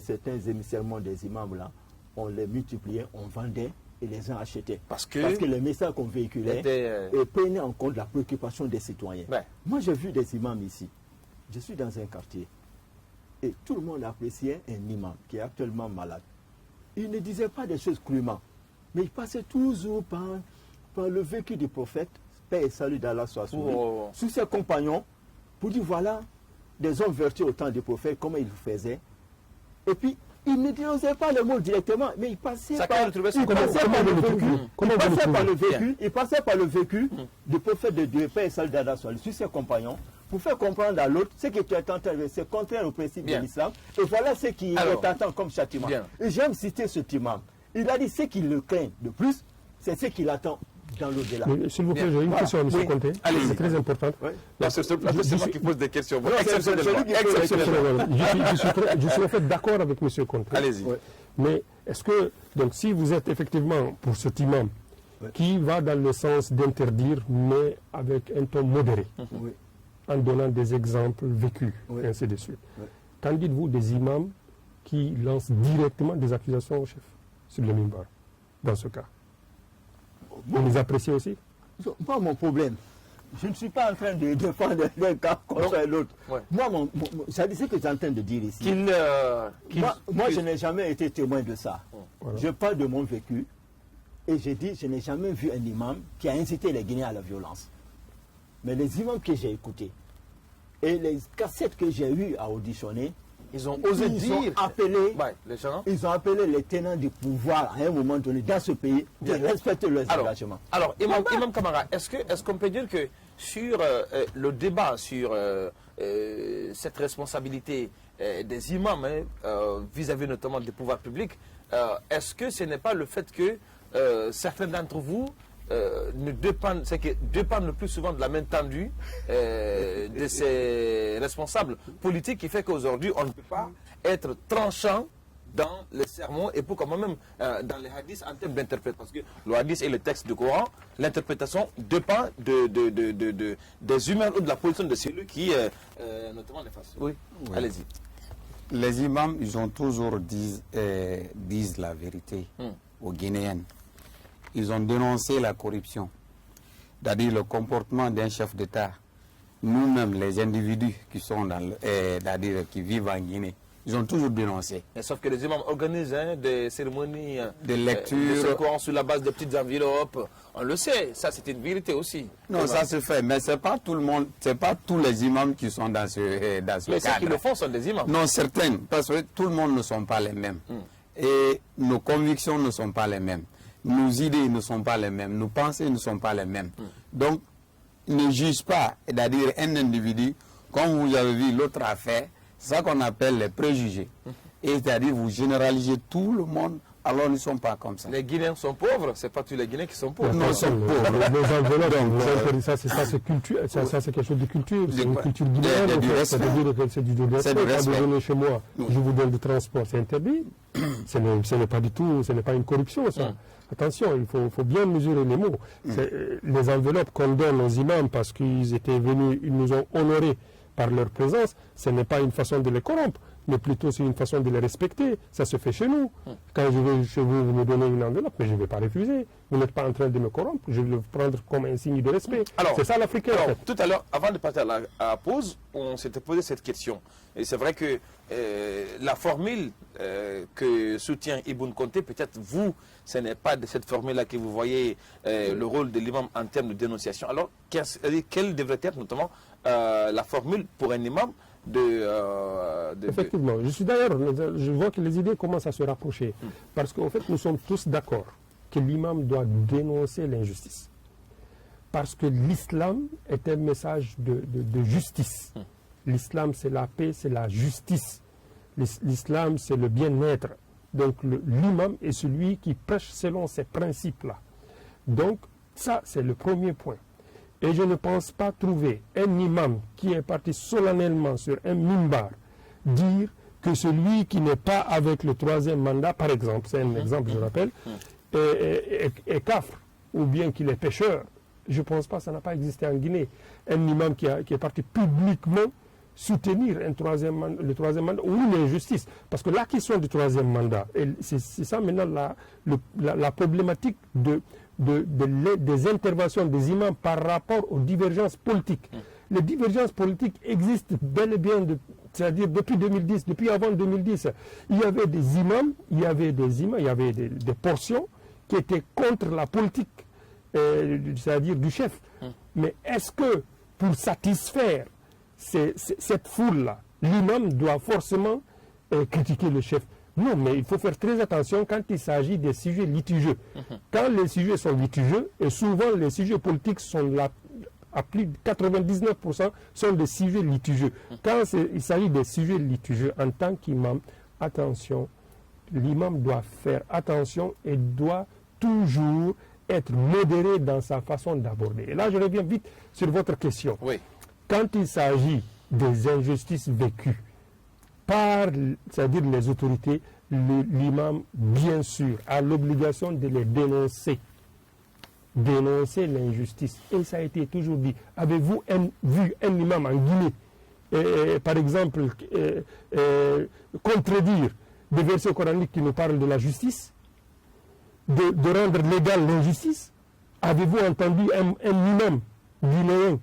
certains émissairements des imams là, on les multipliait, on vendait et les gens achetaient. Parce que les messages qu'on véhiculait prenaient en compte la préoccupation des citoyens. Ben. Moi, j'ai vu des imams ici. Je suis dans un quartier et tout le monde appréciait un imam qui est actuellement malade. Il ne disait pas des choses crûment, mais il passait toujours par le vécu du prophète, paix et salut d'Allah soit sur lui, sur ses compagnons, pour dire voilà, des hommes vertueux au temps du prophète, comment ils faisaient. Et puis, il ne disait pas le mot directement, mais il passait par le vécu du prophète de Dieu, paix et salut d'Allah soit sur ses compagnons, pour faire comprendre à l'autre ce que tu es en train de faire, c'est contraire au principe de l'islam. Et voilà ce qui t'attend comme châtiment. Et j'aime citer ce imam. Il a dit ce qu'il le craint de plus, c'est ce qu'il attend dans l'au-delà. S'il vous plaît, j'ai une question à M. Conté. C'est très important. C'est moi qui pose des questions. Je suis en fait d'accord avec M. Conté. Allez-y. Mais est-ce que, donc si vous êtes effectivement pour cet imam qui va dans le sens d'interdire, mais avec un ton modéré, en donnant des exemples vécus, et ainsi de suite. Qu'en dites-vous des imams qui lancent directement des accusations au chef sur le minbar, dans ce cas? Vous les appréciez aussi? Pas mon problème. Je ne suis pas en train de défendre l'un cas contre l'autre. Moi, c'est ce que j'ai en train de dire ici. Moi, je n'ai jamais été témoin de ça. Je parle de mon vécu et j'ai dit, je n'ai jamais vu un imam qui a incité les Guinéens à la violence. Mais les imams que j'ai écoutés et les cassettes que j'ai eues à auditionner, ils ont osé dire, ils ont appelé les tenants du pouvoir à un moment donné dans ce pays de respecter leurs engagements. Alors, Imam Kamara, est-ce qu'on peut dire que sur le débat sur cette responsabilité des imams vis-à-vis notamment des pouvoirs publics, est-ce que ce n'est pas le fait que certains d'entre vous dépendent le plus souvent de la main tendue de ces responsables politiques qui fait qu'aujourd'hui on ne peut pas être tranchant dans les sermons et pourquoi même dans les hadiths en termes d'interprétation, parce que le hadith est le texte du Coran, l'interprétation dépend des humains ou de la position de celui qui notamment les fasse. Oui, allez-y. Les imams, ils ont toujours disent la vérité aux Guinéens. Ils ont dénoncé la corruption, c'est-à-dire le comportement d'un chef d'État. Nous-mêmes, les individus qui sont qui vivent en Guinée, ils ont toujours dénoncé. Et sauf que les imams organisent des cérémonies de lecture sur la base de petites enveloppes. On le sait, ça c'est une vérité aussi. Non, ça se fait, mais c'est pas tout le monde, c'est pas tous les imams qui sont dans ce cadre. Mais ceux qui le font sont des imams. Non, certains, parce que tout le monde ne sont pas les mêmes. Et nos convictions ne sont pas les mêmes. Nos idées ne sont pas les mêmes, nos pensées ne sont pas les mêmes. Donc, ne juge pas, c'est-à-dire un individu, comme vous avez vu l'autre affaire, c'est ça qu'on appelle les préjugés. Et c'est-à-dire vous généralisez tout le monde, alors ils ne sont pas comme ça. Les Guinéens sont pauvres, c'est pas tous les Guinéens qui sont pauvres. Non, ils sont pauvres. Ça c'est culture, ça c'est quelque chose de culture, c'est une culture guinéenne. C'est-à-dire que c'est du respect. Quand vous venez chez moi, je vous donne du transport, c'est interdit. Ce n'est pas du tout, ce n'est pas une corruption, ça. Attention, il faut bien mesurer les mots. Les enveloppes qu'on donne aux imams parce qu'ils étaient venus, ils nous ont honorés par leur présence, ce n'est pas une façon de les corrompre, mais plutôt c'est une façon de les respecter. Ça se fait chez nous. Quand je vais chez vous, vous me donnez une enveloppe, mais je ne vais pas refuser. Vous n'êtes pas en train de me corrompre, je vais le prendre comme un signe de respect. C'est ça l'Africain. En fait. Tout à l'heure, avant de partir à la pause, on s'était posé cette question. Et c'est vrai que la formule que soutient Ibn Conté, peut-être vous, ce n'est pas de cette formule-là que vous voyez le rôle de l'imam en termes de dénonciation. Alors, quelle devrait être notamment la formule pour un imam Effectivement, je vois que les idées commencent à se rapprocher. Parce qu'en fait, nous sommes tous d'accord que l'imam doit dénoncer l'injustice. Parce que l'islam est un message de justice. L'islam, c'est la paix, c'est la justice. L'islam, c'est le bien-être. Donc, l'imam est celui qui prêche selon ces principes-là. Donc, ça, c'est le premier point. Et je ne pense pas trouver un imam qui est parti solennellement sur un minbar dire que celui qui n'est pas avec le troisième mandat, par exemple, c'est un exemple, je rappelle, est kafr, ou bien qu'il est pécheur. Je ne pense pas, ça n'a pas existé en Guinée. Un imam qui est parti publiquement soutenir le troisième mandat ou l'injustice. Parce que la question du troisième mandat, c'est ça maintenant la problématique des interventions des imams par rapport aux divergences politiques. Les divergences politiques existent bel et bien, c'est-à-dire depuis 2010, depuis avant 2010. Il y avait des imams, il y avait des portions qui étaient contre la politique, c'est-à-dire du chef. Mais est-ce que pour satisfaire cette foule-là, l'imam doit forcément critiquer le chef? Non, mais il faut faire très attention quand il s'agit des sujets litigieux. Quand les sujets sont litigieux, et souvent les sujets politiques sont là, à plus de 99% sont des sujets litigieux. Quand il s'agit des sujets litigieux, en tant qu'imam, attention, l'imam doit faire attention et doit toujours être modéré dans sa façon d'aborder. Et là, je reviens vite sur votre question. Oui. Quand il s'agit des injustices vécues par, c'est-à-dire les autorités, l'imam, bien sûr, a l'obligation de les dénoncer. Dénoncer l'injustice. Et ça a été toujours dit. Avez-vous vu un imam en Guinée, par exemple, contredire des versets coraniques qui nous parlent de la justice, de rendre légale l'injustice? Avez-vous entendu un imam guinéen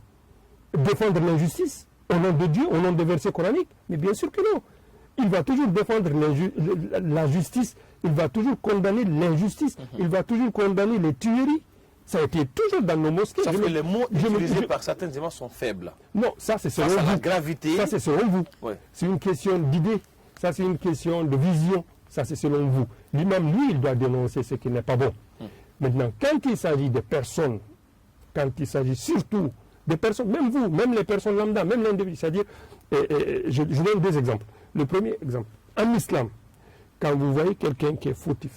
défendre l'injustice au nom de Dieu, au nom des versets coraniques? Mais bien sûr que non. Il va toujours défendre la justice, il va toujours condamner l'injustice, il va toujours condamner les tueries. Ça a été toujours dans nos mosquées. Sauf que les mots utilisés par certains imams sont faibles. Non, ça c'est selon vous. La gravité. Ça c'est selon vous. Ouais. C'est une question d'idée, ça c'est une question de vision, ça c'est selon vous. L'imam, lui, il doit dénoncer ce qui n'est pas bon. Maintenant, quand il s'agit de personnes, quand il s'agit surtout des personnes, même vous, même les personnes lambda, même l'individu, c'est-à-dire, je donne deux exemples. Le premier exemple, en islam, quand vous voyez quelqu'un qui est fautif,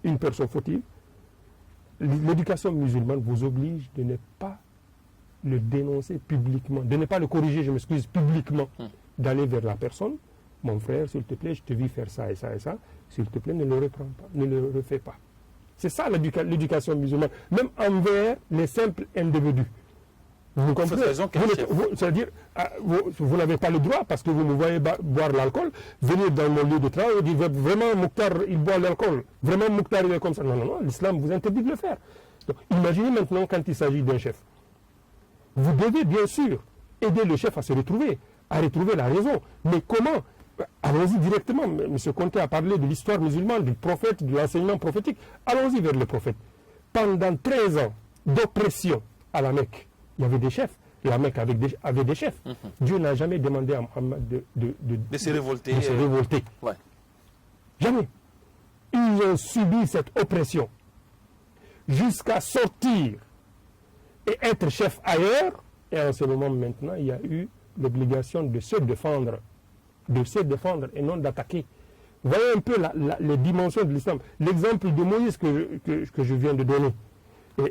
une personne fautive, l'éducation musulmane vous oblige de ne pas le dénoncer publiquement, de ne pas le corriger, je m'excuse, publiquement, d'aller vers la personne. Mon frère, s'il te plaît, je te vis faire ça et ça et ça, s'il te plaît, ne le reprends pas, ne le refais pas. C'est ça l'éducation musulmane, même envers les simples individus. Vous comprenez? C'est-à-dire, vous n'avez pas le droit, parce que vous me voyez boire l'alcool, venir dans mon lieu de travail et dire vraiment Mokhtar, il boit l'alcool. Vraiment Mokhtar, il est comme ça. Non, non, non, l'islam vous interdit de le faire. Donc, imaginez maintenant quand il s'agit d'un chef. Vous devez bien sûr aider le chef à se retrouver, à retrouver la raison. Mais comment? Allons-y directement. M. Conté a parlé de l'histoire musulmane, du prophète, de l'enseignement prophétique. Allons-y vers le prophète. Pendant 13 ans d'oppression à la Mecque, il y avait des chefs. La Mecque avait des chefs. Dieu n'a jamais demandé à Mohammed de se révolter. De se révolter. Ouais. Jamais. Ils ont subi cette oppression jusqu'à sortir et être chef ailleurs. Et en ce moment maintenant, il y a eu l'obligation de se défendre et non d'attaquer. Vous voyez un peu les dimensions de l'islam. L'exemple de Moïse que je viens de donner.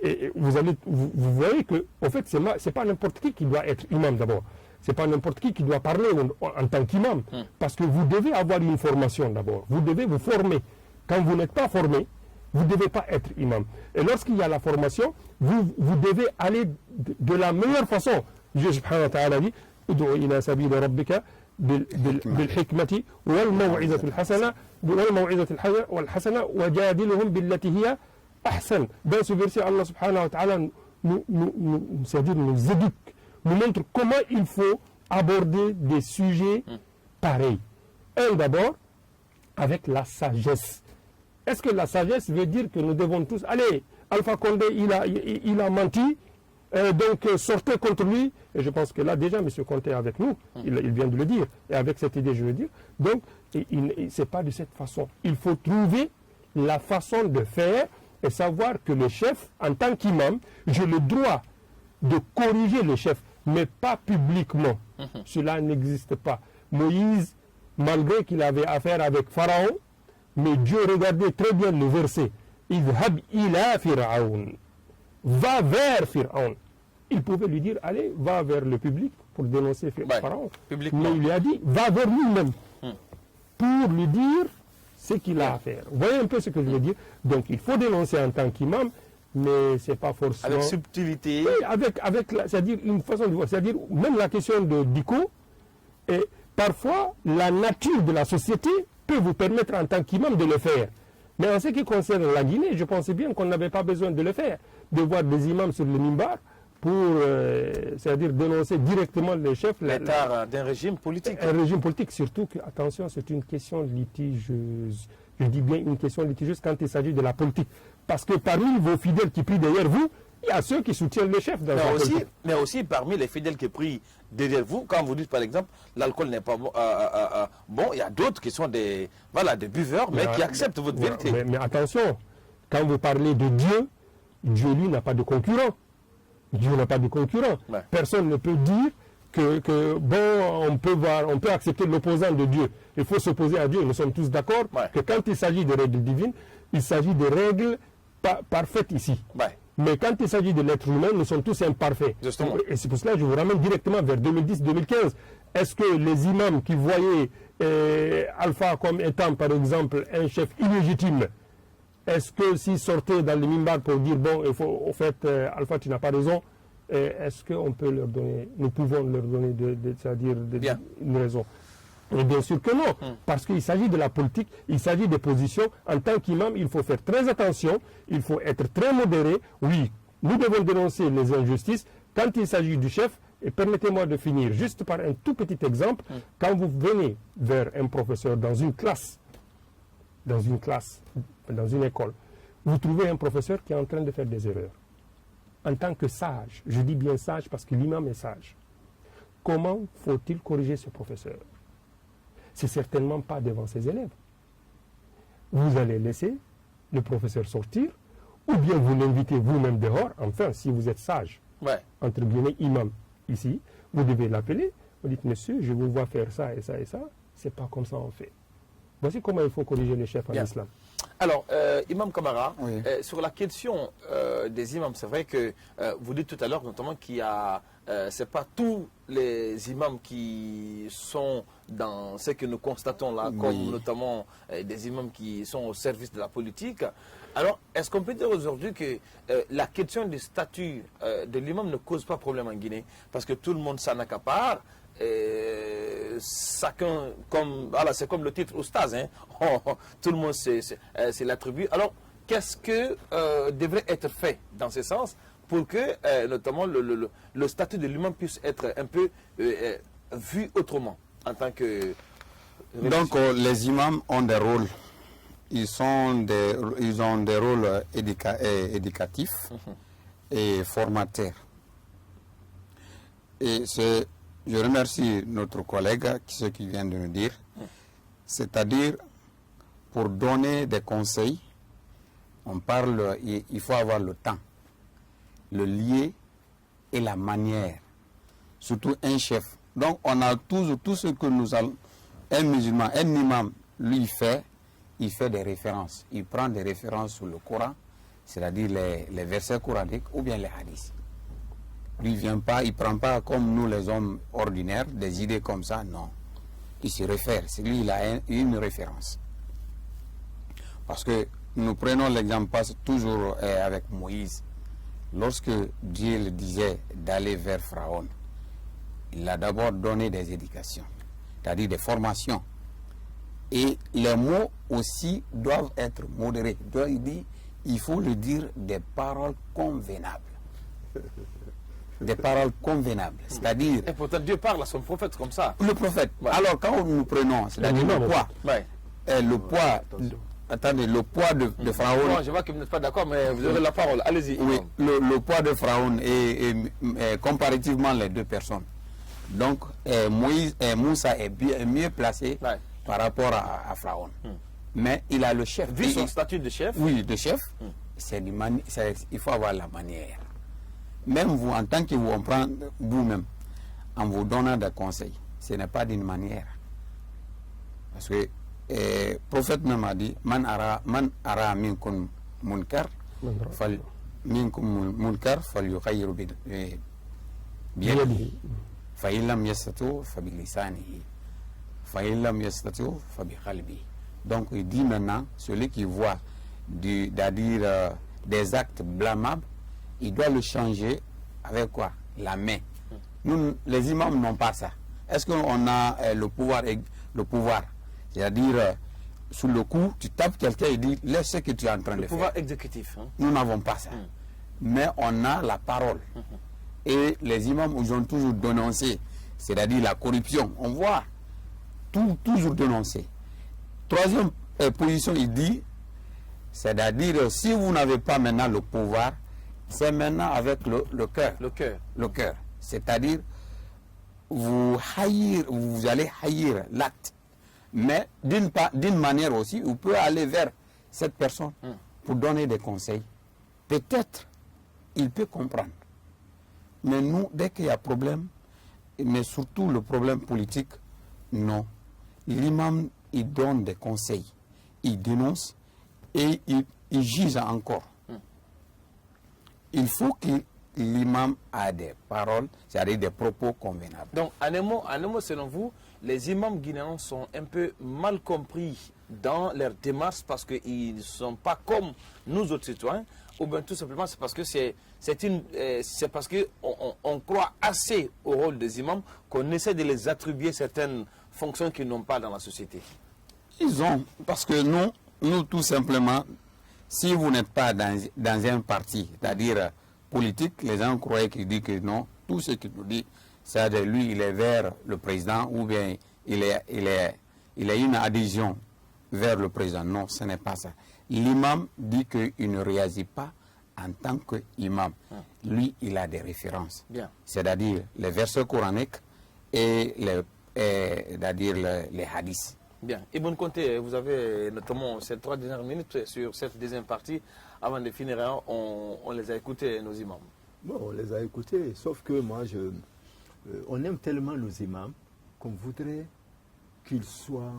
Et vous voyez que, en fait, c'est pas n'importe qui doit être imam d'abord. C'est pas n'importe qui doit parler en tant qu'imam. Parce que vous devez avoir une formation d'abord. Vous devez vous former. Quand vous n'êtes pas formé, vous ne devez pas être imam. Et lorsqu'il y a la formation, vous devez aller de la meilleure façon. Dieu subhanahu wa ta'ala dit Ud'u ila sabili rabbika بالحكمة والموعظة الحسنة والحسنة وجادلهم بالتي هي أحسن. Dans ce verset, Allah subhanahu wa ta'ala nous éduque, nous montre comment il faut aborder des sujets pareils. D'abord, avec la sagesse. Est-ce que la sagesse veut dire que nous devons tous... Allez, Alpha Condé, il a menti, donc sortez contre lui. Et je pense que là, déjà, M. Conté est avec nous. Il vient de le dire. Et avec cette idée, je veux dire. Donc, ce n'est pas de cette façon. Il faut trouver la façon de faire et savoir que le chef, en tant qu'imam, j'ai le droit de corriger le chef, mais pas publiquement. Cela n'existe pas. Moïse, malgré qu'il avait affaire avec Pharaon, mais Dieu regardait très bien le verset. Idhab ila Fir'aun. Va vers Pharaon. Il pouvait lui dire, allez, va vers le public pour dénoncer Pharaon. Mais il lui a dit, va vers lui-même pour lui dire ce qu'il a à faire. Vous voyez un peu ce que je veux dire? Donc il faut dénoncer en tant qu'imam, mais ce n'est pas forcément... Avec subtilité. Oui, c'est-à-dire une façon de voir. C'est-à-dire même la question de Diko, et parfois la nature de la société peut vous permettre en tant qu'imam de le faire. Mais en ce qui concerne la Guinée, je pensais bien qu'on n'avait pas besoin de le faire, de voir des imams sur le mimbar pour, c'est-à-dire dénoncer directement les chefs. L'état d'un régime politique. Un régime politique, surtout que, attention, c'est une question litigieuse. Je dis bien une question litigieuse quand il s'agit de la politique. Parce que parmi vos fidèles qui prient derrière vous, il y a ceux qui soutiennent le chef dans la politique. Mais aussi parmi les fidèles qui prient derrière vous, quand vous dites par exemple l'alcool n'est pas bon, il y a d'autres qui sont des buveurs, mais qui acceptent votre vérité. Mais attention, quand vous parlez de Dieu, Dieu lui n'a pas de concurrent. Dieu n'a pas de concurrent. Ouais. Personne ne peut dire que bon, on peut accepter l'opposant de Dieu. Il faut s'opposer à Dieu. Nous sommes tous d'accord que quand il s'agit de règles divines, il s'agit de règles parfaites ici. Ouais. Mais quand il s'agit de l'être humain, nous sommes tous imparfaits. Justement. Et c'est pour cela que je vous ramène directement vers 2010-2015. Est-ce que les imams qui voyaient Alpha comme étant par exemple un chef illégitime, est-ce que s'il sortait dans le minbar pour dire bon, il faut, au fait, Alpha, tu n'as pas raison, est-ce qu'on peut leur donner, nous pouvons leur donner c'est-à-dire une raison? Et bien sûr que non, parce qu'il s'agit de la politique, il s'agit des positions. En tant qu'imam, il faut faire très attention, il faut être très modéré. Oui, nous devons dénoncer les injustices. Quand il s'agit du chef, et permettez-moi de finir juste par un tout petit exemple, quand vous venez vers un professeur dans une classe, dans une école, vous trouvez un professeur qui est en train de faire des erreurs. En tant que sage, je dis bien sage parce que l'imam est sage, comment faut-il corriger ce professeur? C'est certainement pas devant ses élèves. Vous allez laisser le professeur sortir, ou bien vous l'invitez vous-même dehors. Enfin, si vous êtes sage, entre guillemets, imam, ici, vous devez l'appeler. Vous dites, monsieur, je vous vois faire ça et ça et ça. C'est pas comme ça on fait. Voici comment il faut corriger les chefs en islam. Alors, Imam Kamara, sur la question des imams, c'est vrai que vous dites tout à l'heure notamment qu'il y a, c'est pas tous les imams qui sont dans ce que nous constatons là, comme notamment des imams qui sont au service de la politique. Alors, est-ce qu'on peut dire aujourd'hui que la question du statut de l'imam ne cause pas problème en Guinée? Parce que tout le monde s'en accapare. Chacun, voilà, c'est comme le titre Oustaz, hein. Tout le monde c'est l'attribut. Alors, qu'est-ce que devrait être fait dans ce sens pour que, notamment, le statut de l'imam puisse être un peu vu autrement en tant que... Donc, les imams ont des rôles. Ils ont des rôles éducatifs et formateurs. Et je remercie notre collègue, ce qu'il vient de nous dire, c'est-à-dire pour donner des conseils, on parle, il faut avoir le temps, le lieu et la manière, surtout un chef. Donc on a tout ce que nous allons, un musulman, un imam, lui fait, il fait des références, il prend des références sur le Coran, c'est-à-dire les versets coraniques ou bien les hadiths. Lui ne vient pas, il ne prend pas comme nous les hommes ordinaires, des idées comme ça, non. Il se réfère, c'est lui, il a une référence. Parce que nous prenons l'exemple toujours avec Moïse. Lorsque Dieu le disait d'aller vers Pharaon, il a d'abord donné des éducations, c'est-à-dire des formations. Et les mots aussi doivent être modérés. Il dit, il faut le dire des paroles convenables. Des paroles convenables, c'est-à-dire... Et pourtant Dieu parle à son prophète comme ça. Le prophète. Alors quand nous prenons, c'est-à-dire le poids, le poids, attendez, le poids de Pharaon... Non, je vois que vous n'êtes pas d'accord, mais vous avez la parole, allez-y. Oui, le poids de Pharaon est comparativement les deux personnes. Donc Moussa est mieux placé par rapport à Pharaon. Mais il a le chef. Vu son statut de chef? Oui, de chef, il faut avoir la manière. Même vous, en tant que vous, on prend vous-même, en vous donnant des conseils, ce n'est pas d'une manière. Parce que le prophète même a dit, man ara minkum munkar, fal yughayyiru biyadihi, fa in lam yastati' fa bi lisanihi, fa in lam yastati' fa bi qalbihi. Donc il dit maintenant, celui qui voit des actes blâmables, il doit le changer avec quoi? La main. Nous, les imams n'ont pas ça. Est-ce qu'on a le pouvoir? C'est-à-dire, sous le coup, tu tapes quelqu'un et dis, laisse ce que tu es en train de faire. Le pouvoir exécutif. Hein? Nous n'avons pas ça. Mais on a la parole. Et les imams, ils ont toujours dénoncé, c'est-à-dire la corruption. On voit toujours dénoncer. Troisième position, il dit, c'est-à-dire, si vous n'avez pas maintenant le pouvoir, c'est maintenant avec le cœur. Le cœur. C'est-à-dire, vous allez haïr l'acte. Mais d'une manière aussi, vous pouvez aller vers cette personne pour donner des conseils. Peut-être, il peut comprendre. Mais nous, dès qu'il y a problème, mais surtout le problème politique, non. L'imam, il donne des conseils. Il dénonce et il juge encore. Il faut l'imam a des paroles, c'est-à-dire des propos convenables. Donc, en un mot, selon vous, les imams guinéens sont un peu mal compris dans leur démarche parce qu'ils ne sont pas comme nous autres citoyens, ou bien tout simplement c'est parce que c'est parce qu'on croit assez au rôle des imams qu'on essaie de les attribuer certaines fonctions qu'ils n'ont pas dans la société. Ils ont, parce que nous tout simplement, si vous n'êtes pas dans un parti, c'est-à-dire politique, les gens croyaient qu'il dit que non, tout ce qu'il nous dit, c'est-à-dire lui, il est vers le président ou bien il a une adhésion vers le président. Non, ce n'est pas ça. L'imam dit qu'il ne réagit pas en tant qu'imam. Lui, il a des références. C'est-à-dire les versets coraniques et les hadiths. Bien. Ibn Conté, vous avez notamment ces 3 dernières minutes sur cette deuxième partie. Avant de finir, on les a écoutés, nos imams. Bon, on les a écoutés, sauf que moi, on aime tellement nos imams qu'on voudrait qu'ils soient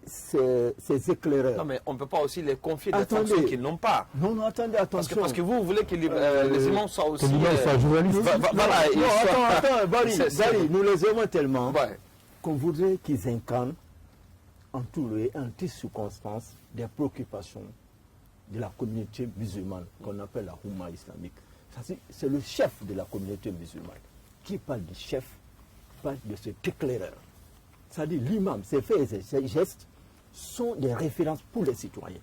ces éclaireurs. Non, mais on ne peut pas aussi les confier des fonctions qu'ils n'ont pas. Non, attendez, attention. Parce que vous voulez que les imams soient aussi... journalistes. Attends, Barry, nous les aimons tellement qu'on voudrait qu'ils incarnent en tout lieu, en toutes circonstances, des préoccupations de la communauté musulmane, qu'on appelle la Houmma islamique. C'est le chef de la communauté musulmane. Qui parle du chef, parle de cet éclaireur. C'est-à-dire l'imam, ses faits et ses gestes sont des références pour les citoyens.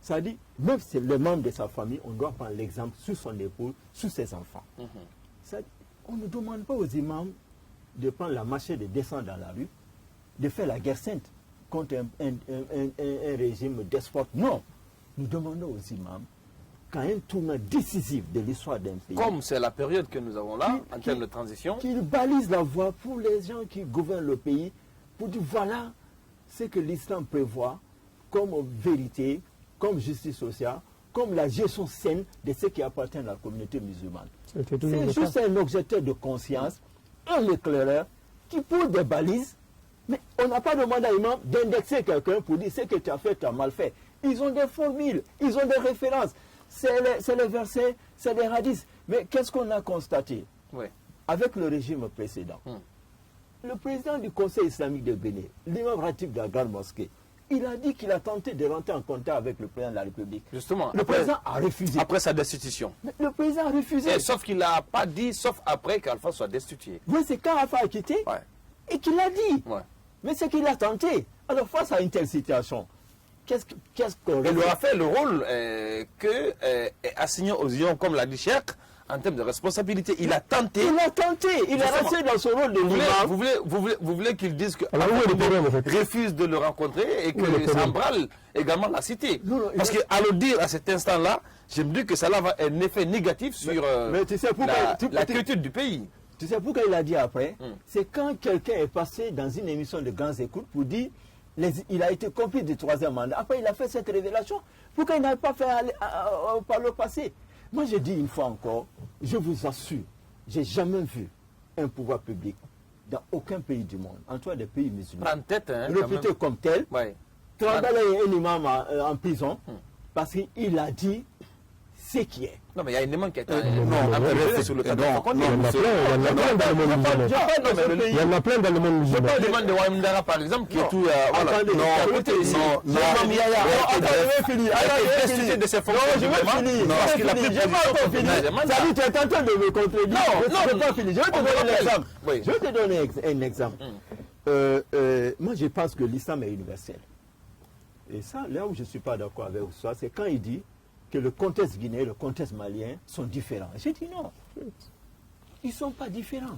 C'est-à-dire, même si c'est le membre de sa famille, on doit prendre l'exemple sur son épaule, sur ses enfants. On ne demande pas aux imams de prendre la machette et de descendre dans la rue, de faire la guerre sainte contre un régime despote. Non, nous demandons aux imams qu'à un tournant décisif de l'histoire d'un pays, comme c'est la période que nous avons là, en termes de transition, qu'ils balisent la voie pour les gens qui gouvernent le pays, pour dire voilà ce que l'islam prévoit comme vérité, comme justice sociale, comme la gestion saine de ce qui appartient à la communauté musulmane. C'est juste un objecteur de conscience, un éclaireur qui pose des balises, mais on n'a pas demandé à l'imam d'indexer quelqu'un pour dire ce que tu as fait, tu as mal fait. Ils ont des formules, ils ont des références. C'est les versets, c'est les hadiths. Mais qu'est-ce qu'on a constaté avec le régime précédent? Le président du Conseil islamique de Bénin, l'imam Ratib de la Grande Mosquée, il a dit qu'il a tenté de rentrer en contact avec le président de la République. Justement, le président a refusé. Après sa destitution. Mais le président a refusé. Sauf qu'il n'a pas dit, sauf après qu'Alpha soit destitué. Oui, c'est quand Alpha a quitté et qu'il a dit. Mais c'est qu'il a tenté. Alors face à une telle situation, qu'est-ce qu'on... Il lui a fait le rôle que assigné aux ions, comme l'a dit Cheikh, en termes de responsabilité. Il a tenté. Il a tenté. Il est resté dans son rôle de l'imam. Vous voulez qu'il dise que refuse de le rencontrer et que ça embrale également la cité. Parce qu'à le dire à cet instant-là, je me dis que ça va avoir un effet négatif sur la culture du pays. Tu sais pourquoi il a dit après? C'est quand quelqu'un est passé dans une émission de grandes écoutes pour dire il a été complice du 3e mandat. Après, il a fait cette révélation. Pourquoi il n'a pas fait par le passé? Moi, je dis une fois encore, je vous assure, j'ai jamais vu un pouvoir public dans aucun pays du monde, en tout cas des pays musulmans, réputé comme tel, trimballer un imam en prison, parce qu'il a dit ce qui est. Non, mais il y a un imam qui est sur le cadre. Il y en a plein dans le monde musulman. Je demande de Ouamdara, par exemple, qui est tout... de ses fonctions. Je vais finir. Parce qu'il a plus de fini. Ça dit, tu es en train de me contredire. Non, je ne vais pas finir. Je vais te donner un exemple. Je vais te donner un exemple. Moi, je pense que l'islam est universel. Et ça, là où je ne suis pas d'accord avec vous, c'est quand il dit que le contexte guinéen et le contexte malien sont différents. J'ai dit non. Ils ne sont pas différents.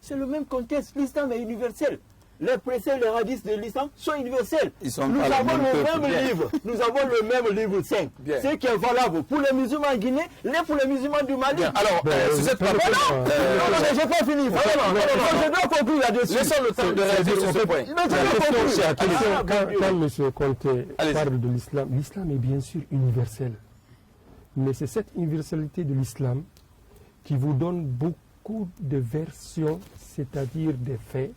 C'est le même contexte. L'islam est universel. Les préceptes, les hadiths de l'islam sont universels. Nous avons le même livre. Nous avons le même livre 5. Ce qui est valable pour les musulmans guinéens, pour les musulmans du Mali. Alors, sur cette plateforme... Non, mais je n'ai pas fini. Je dois conclure là-dessus. Laissons le temps de réagir sur ce point. Quand M. Conté parle de l'islam, l'islam est bien sûr universel. Mais c'est cette universalité de l'islam qui vous donne beaucoup de versions, c'est-à-dire des faits,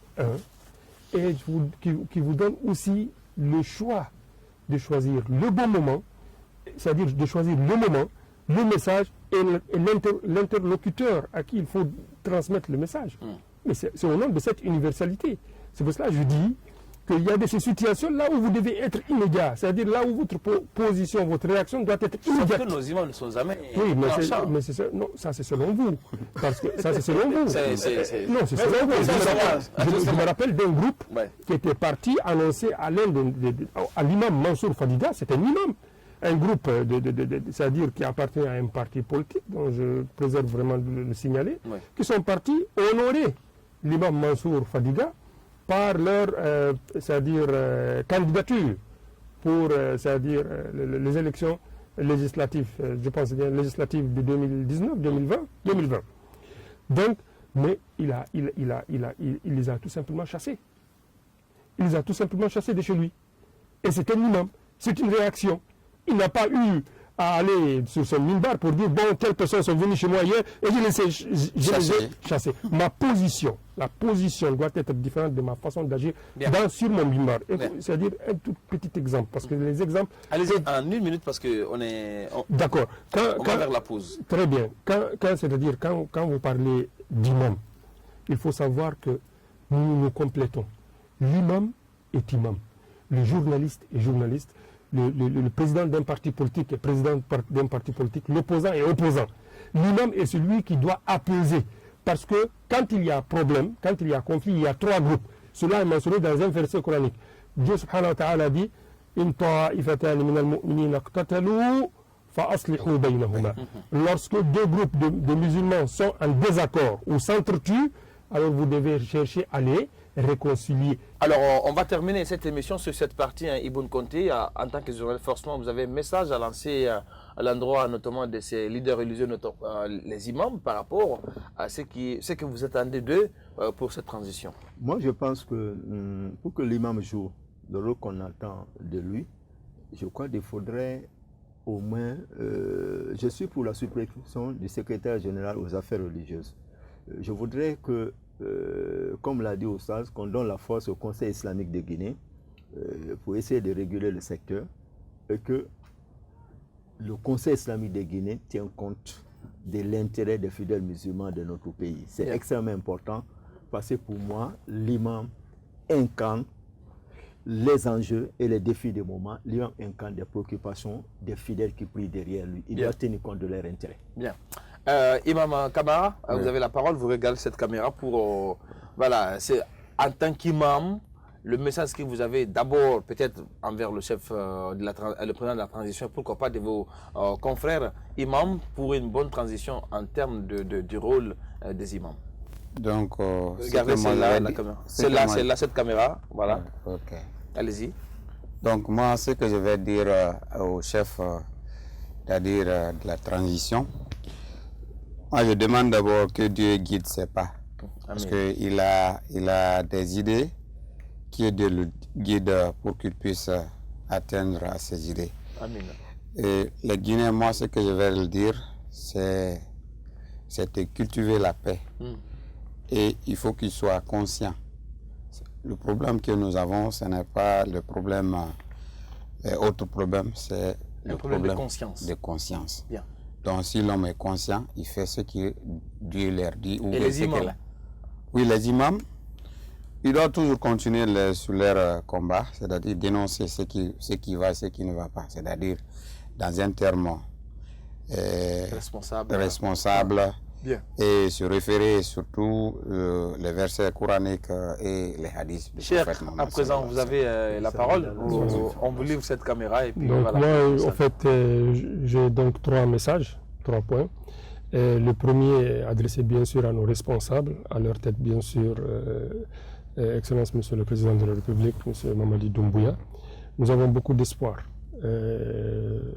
et qui vous donne aussi le choix de choisir le bon moment, c'est-à-dire de choisir le moment, le message l'interlocuteur à qui il faut transmettre le message. Mais c'est au nom de cette universalité. C'est pour cela que je dis qu'il y a de ces situations là où vous devez être immédiat, c'est-à-dire là où votre position, votre réaction doit être immédiate. Sauf que nos imams ne sont jamais. Oui, mais ça c'est selon vous. Parce que ça c'est selon vous. Non, c'est selon vous. Je me rappelle d'un groupe qui était parti annoncer à l'imam Mansour Fadiga, c'est un imam. Un groupe, c'est-à-dire qui appartient à un parti politique, dont je préserve vraiment de le signaler, qui sont partis honorer l'imam Mansour Fadiga par leur candidature pour les élections législatives, je pense bien législatives de 2019-2020. Donc, mais il les a tout simplement chassés. Il les a tout simplement chassés de chez lui. Et c'est un imam, c'est une réaction. Il n'a pas eu à aller sur son minbar pour dire bon, telles personnes sont venues chez moi hier et je les ai chassés. La position doit être différente de ma façon d'agir sur mon minbar. C'est-à-dire un tout petit exemple, parce que les exemples. Allez-y en 1 minute parce qu'on est. D'accord. On va vers la pause. Très bien. C'est-à-dire quand vous parlez d'imam, il faut savoir que nous complétons. L'imam est imam. Le journaliste est journaliste. Le président d'un parti politique est président d'un parti politique, l'opposant est opposant. L'imam est celui qui doit apaiser. Parce que quand il y a problème, quand il y a conflit, il y a 3 groupes. Cela est mentionné dans un verset coranique. Dieu subhanahu wa ta'ala dit In ta'ifatan min al-mu'minin iqtatalu fa aslihu baynahuma. Lorsque 2 groupes de musulmans sont en désaccord ou s'entretuent, alors vous devez chercher à les réconcilier. Alors, on va terminer cette émission sur cette partie, Ibn Conté. En tant que journaliste, forcément, vous avez un message à lancer à l'endroit notamment de ces leaders religieux, les imams, par rapport à ce que vous attendez d'eux pour cette transition. Moi, je pense que pour que l'imam joue le rôle qu'on attend de lui, je crois qu'il faudrait au moins... je suis pour la suppression du secrétaire général aux affaires religieuses. Je voudrais que comme l'a dit Oustaz, qu'on donne la force au Conseil islamique de Guinée pour essayer de réguler le secteur et que le Conseil islamique de Guinée tient compte de l'intérêt des fidèles musulmans de notre pays. C'est extrêmement important parce que pour moi, l'imam incarne les enjeux et les défis du moment. L'imam incarne des préoccupations des fidèles qui prient derrière lui. Il doit tenir compte de leur intérêt. Bien. Imam Kamara, vous avez la parole, vous regardez cette caméra pour... voilà, c'est en tant qu'imam, le message que vous avez d'abord peut-être envers le chef, le président de la transition, pourquoi pas de vos confrères imams pour une bonne transition en termes du rôle des imams. Donc, regardez celle-là, la caméra. C'est là, cette caméra, voilà. Ok. Allez-y. Donc moi, ce que je vais dire au chef, c'est-à-dire de la transition, moi je demande d'abord que Dieu guide ses pas. Parce qu'il a des idées, qui le guide pour qu'il puisse atteindre à ses idées. Amen. Et les Guinéens, moi ce que je vais le dire, c'est de cultiver la paix. Et il faut qu'ils soient conscients. Le problème que nous avons, ce n'est pas le problème, autre problème, c'est le problème de conscience. Bien. Donc si l'homme est conscient, il fait ce que Dieu leur dit. Et les imams? Oui, les imams, ils doivent toujours continuer sur leur combat, c'est-à-dire dénoncer ce qui va et ce qui ne va pas. C'est-à-dire dans un terme responsable. Bien. Et se référer surtout les versets coraniques et les hadiths du prophète Mohammed. À présent, vous avez la parole. On vous livre cette caméra. Et puis donc voilà, moi, en fait, j'ai donc 3 messages, 3 points. Le premier est adressé bien sûr à nos responsables, à leur tête bien sûr, Excellence Monsieur le Président de la République, Monsieur Mamadi Doumbouya. Nous avons beaucoup d'espoir,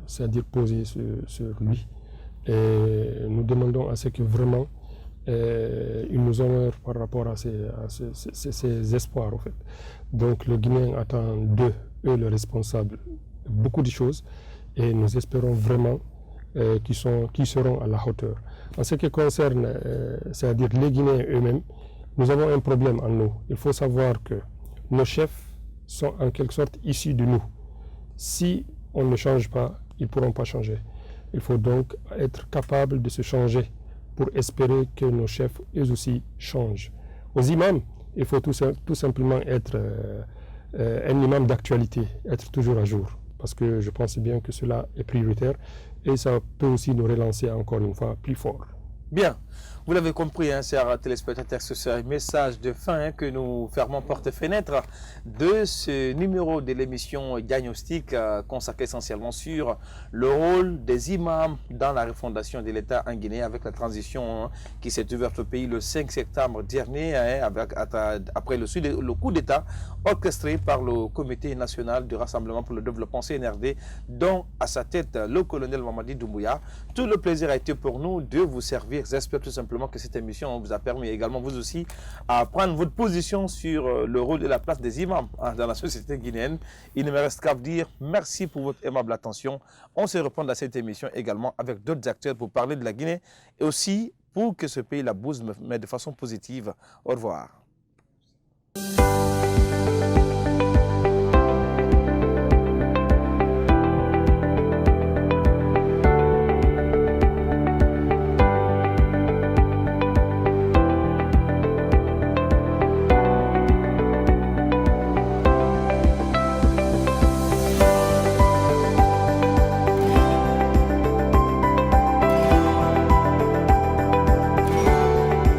c'est-à-dire posé sur lui. Et nous demandons à ce que vraiment il nous honore par rapport à ces espoirs en fait. Donc le Guinéen attend d'eux, les responsables, beaucoup de choses et nous espérons vraiment qu'ils seront à la hauteur. En ce qui concerne, c'est-à-dire les Guinéens eux-mêmes, nous avons un problème en nous. Il faut savoir que nos chefs sont en quelque sorte issus de nous. Si on ne change pas, ils ne pourront pas changer. Il faut donc être capable de se changer pour espérer que nos chefs, eux aussi, changent. Aux imams, il faut tout simplement être un imam d'actualité, être toujours à jour. Parce que je pense bien que cela est prioritaire et ça peut aussi nous relancer encore une fois plus fort. Bien, vous l'avez compris, chers téléspectateurs, c'est un message de fin que nous fermons porte-fenêtre de ce numéro de l'émission Diagnostic consacré essentiellement sur le rôle des imams dans la refondation de l'État en Guinée avec la transition qui s'est ouverte au pays le 5 septembre dernier après le coup d'État orchestré par le Comité national du Rassemblement pour le développement CNRD dont à sa tête le colonel Mamadi Doumbouya. Tout le plaisir a été pour nous de vous servir. J'espère tout simplement que cette émission vous a permis également vous aussi à prendre votre position sur le rôle et la place des imams dans la société guinéenne. Il ne me reste qu'à vous dire merci pour votre aimable attention. On se reprend dans cette émission également avec d'autres acteurs pour parler de la Guinée et aussi pour que ce pays la bouse mais de façon positive. Au revoir.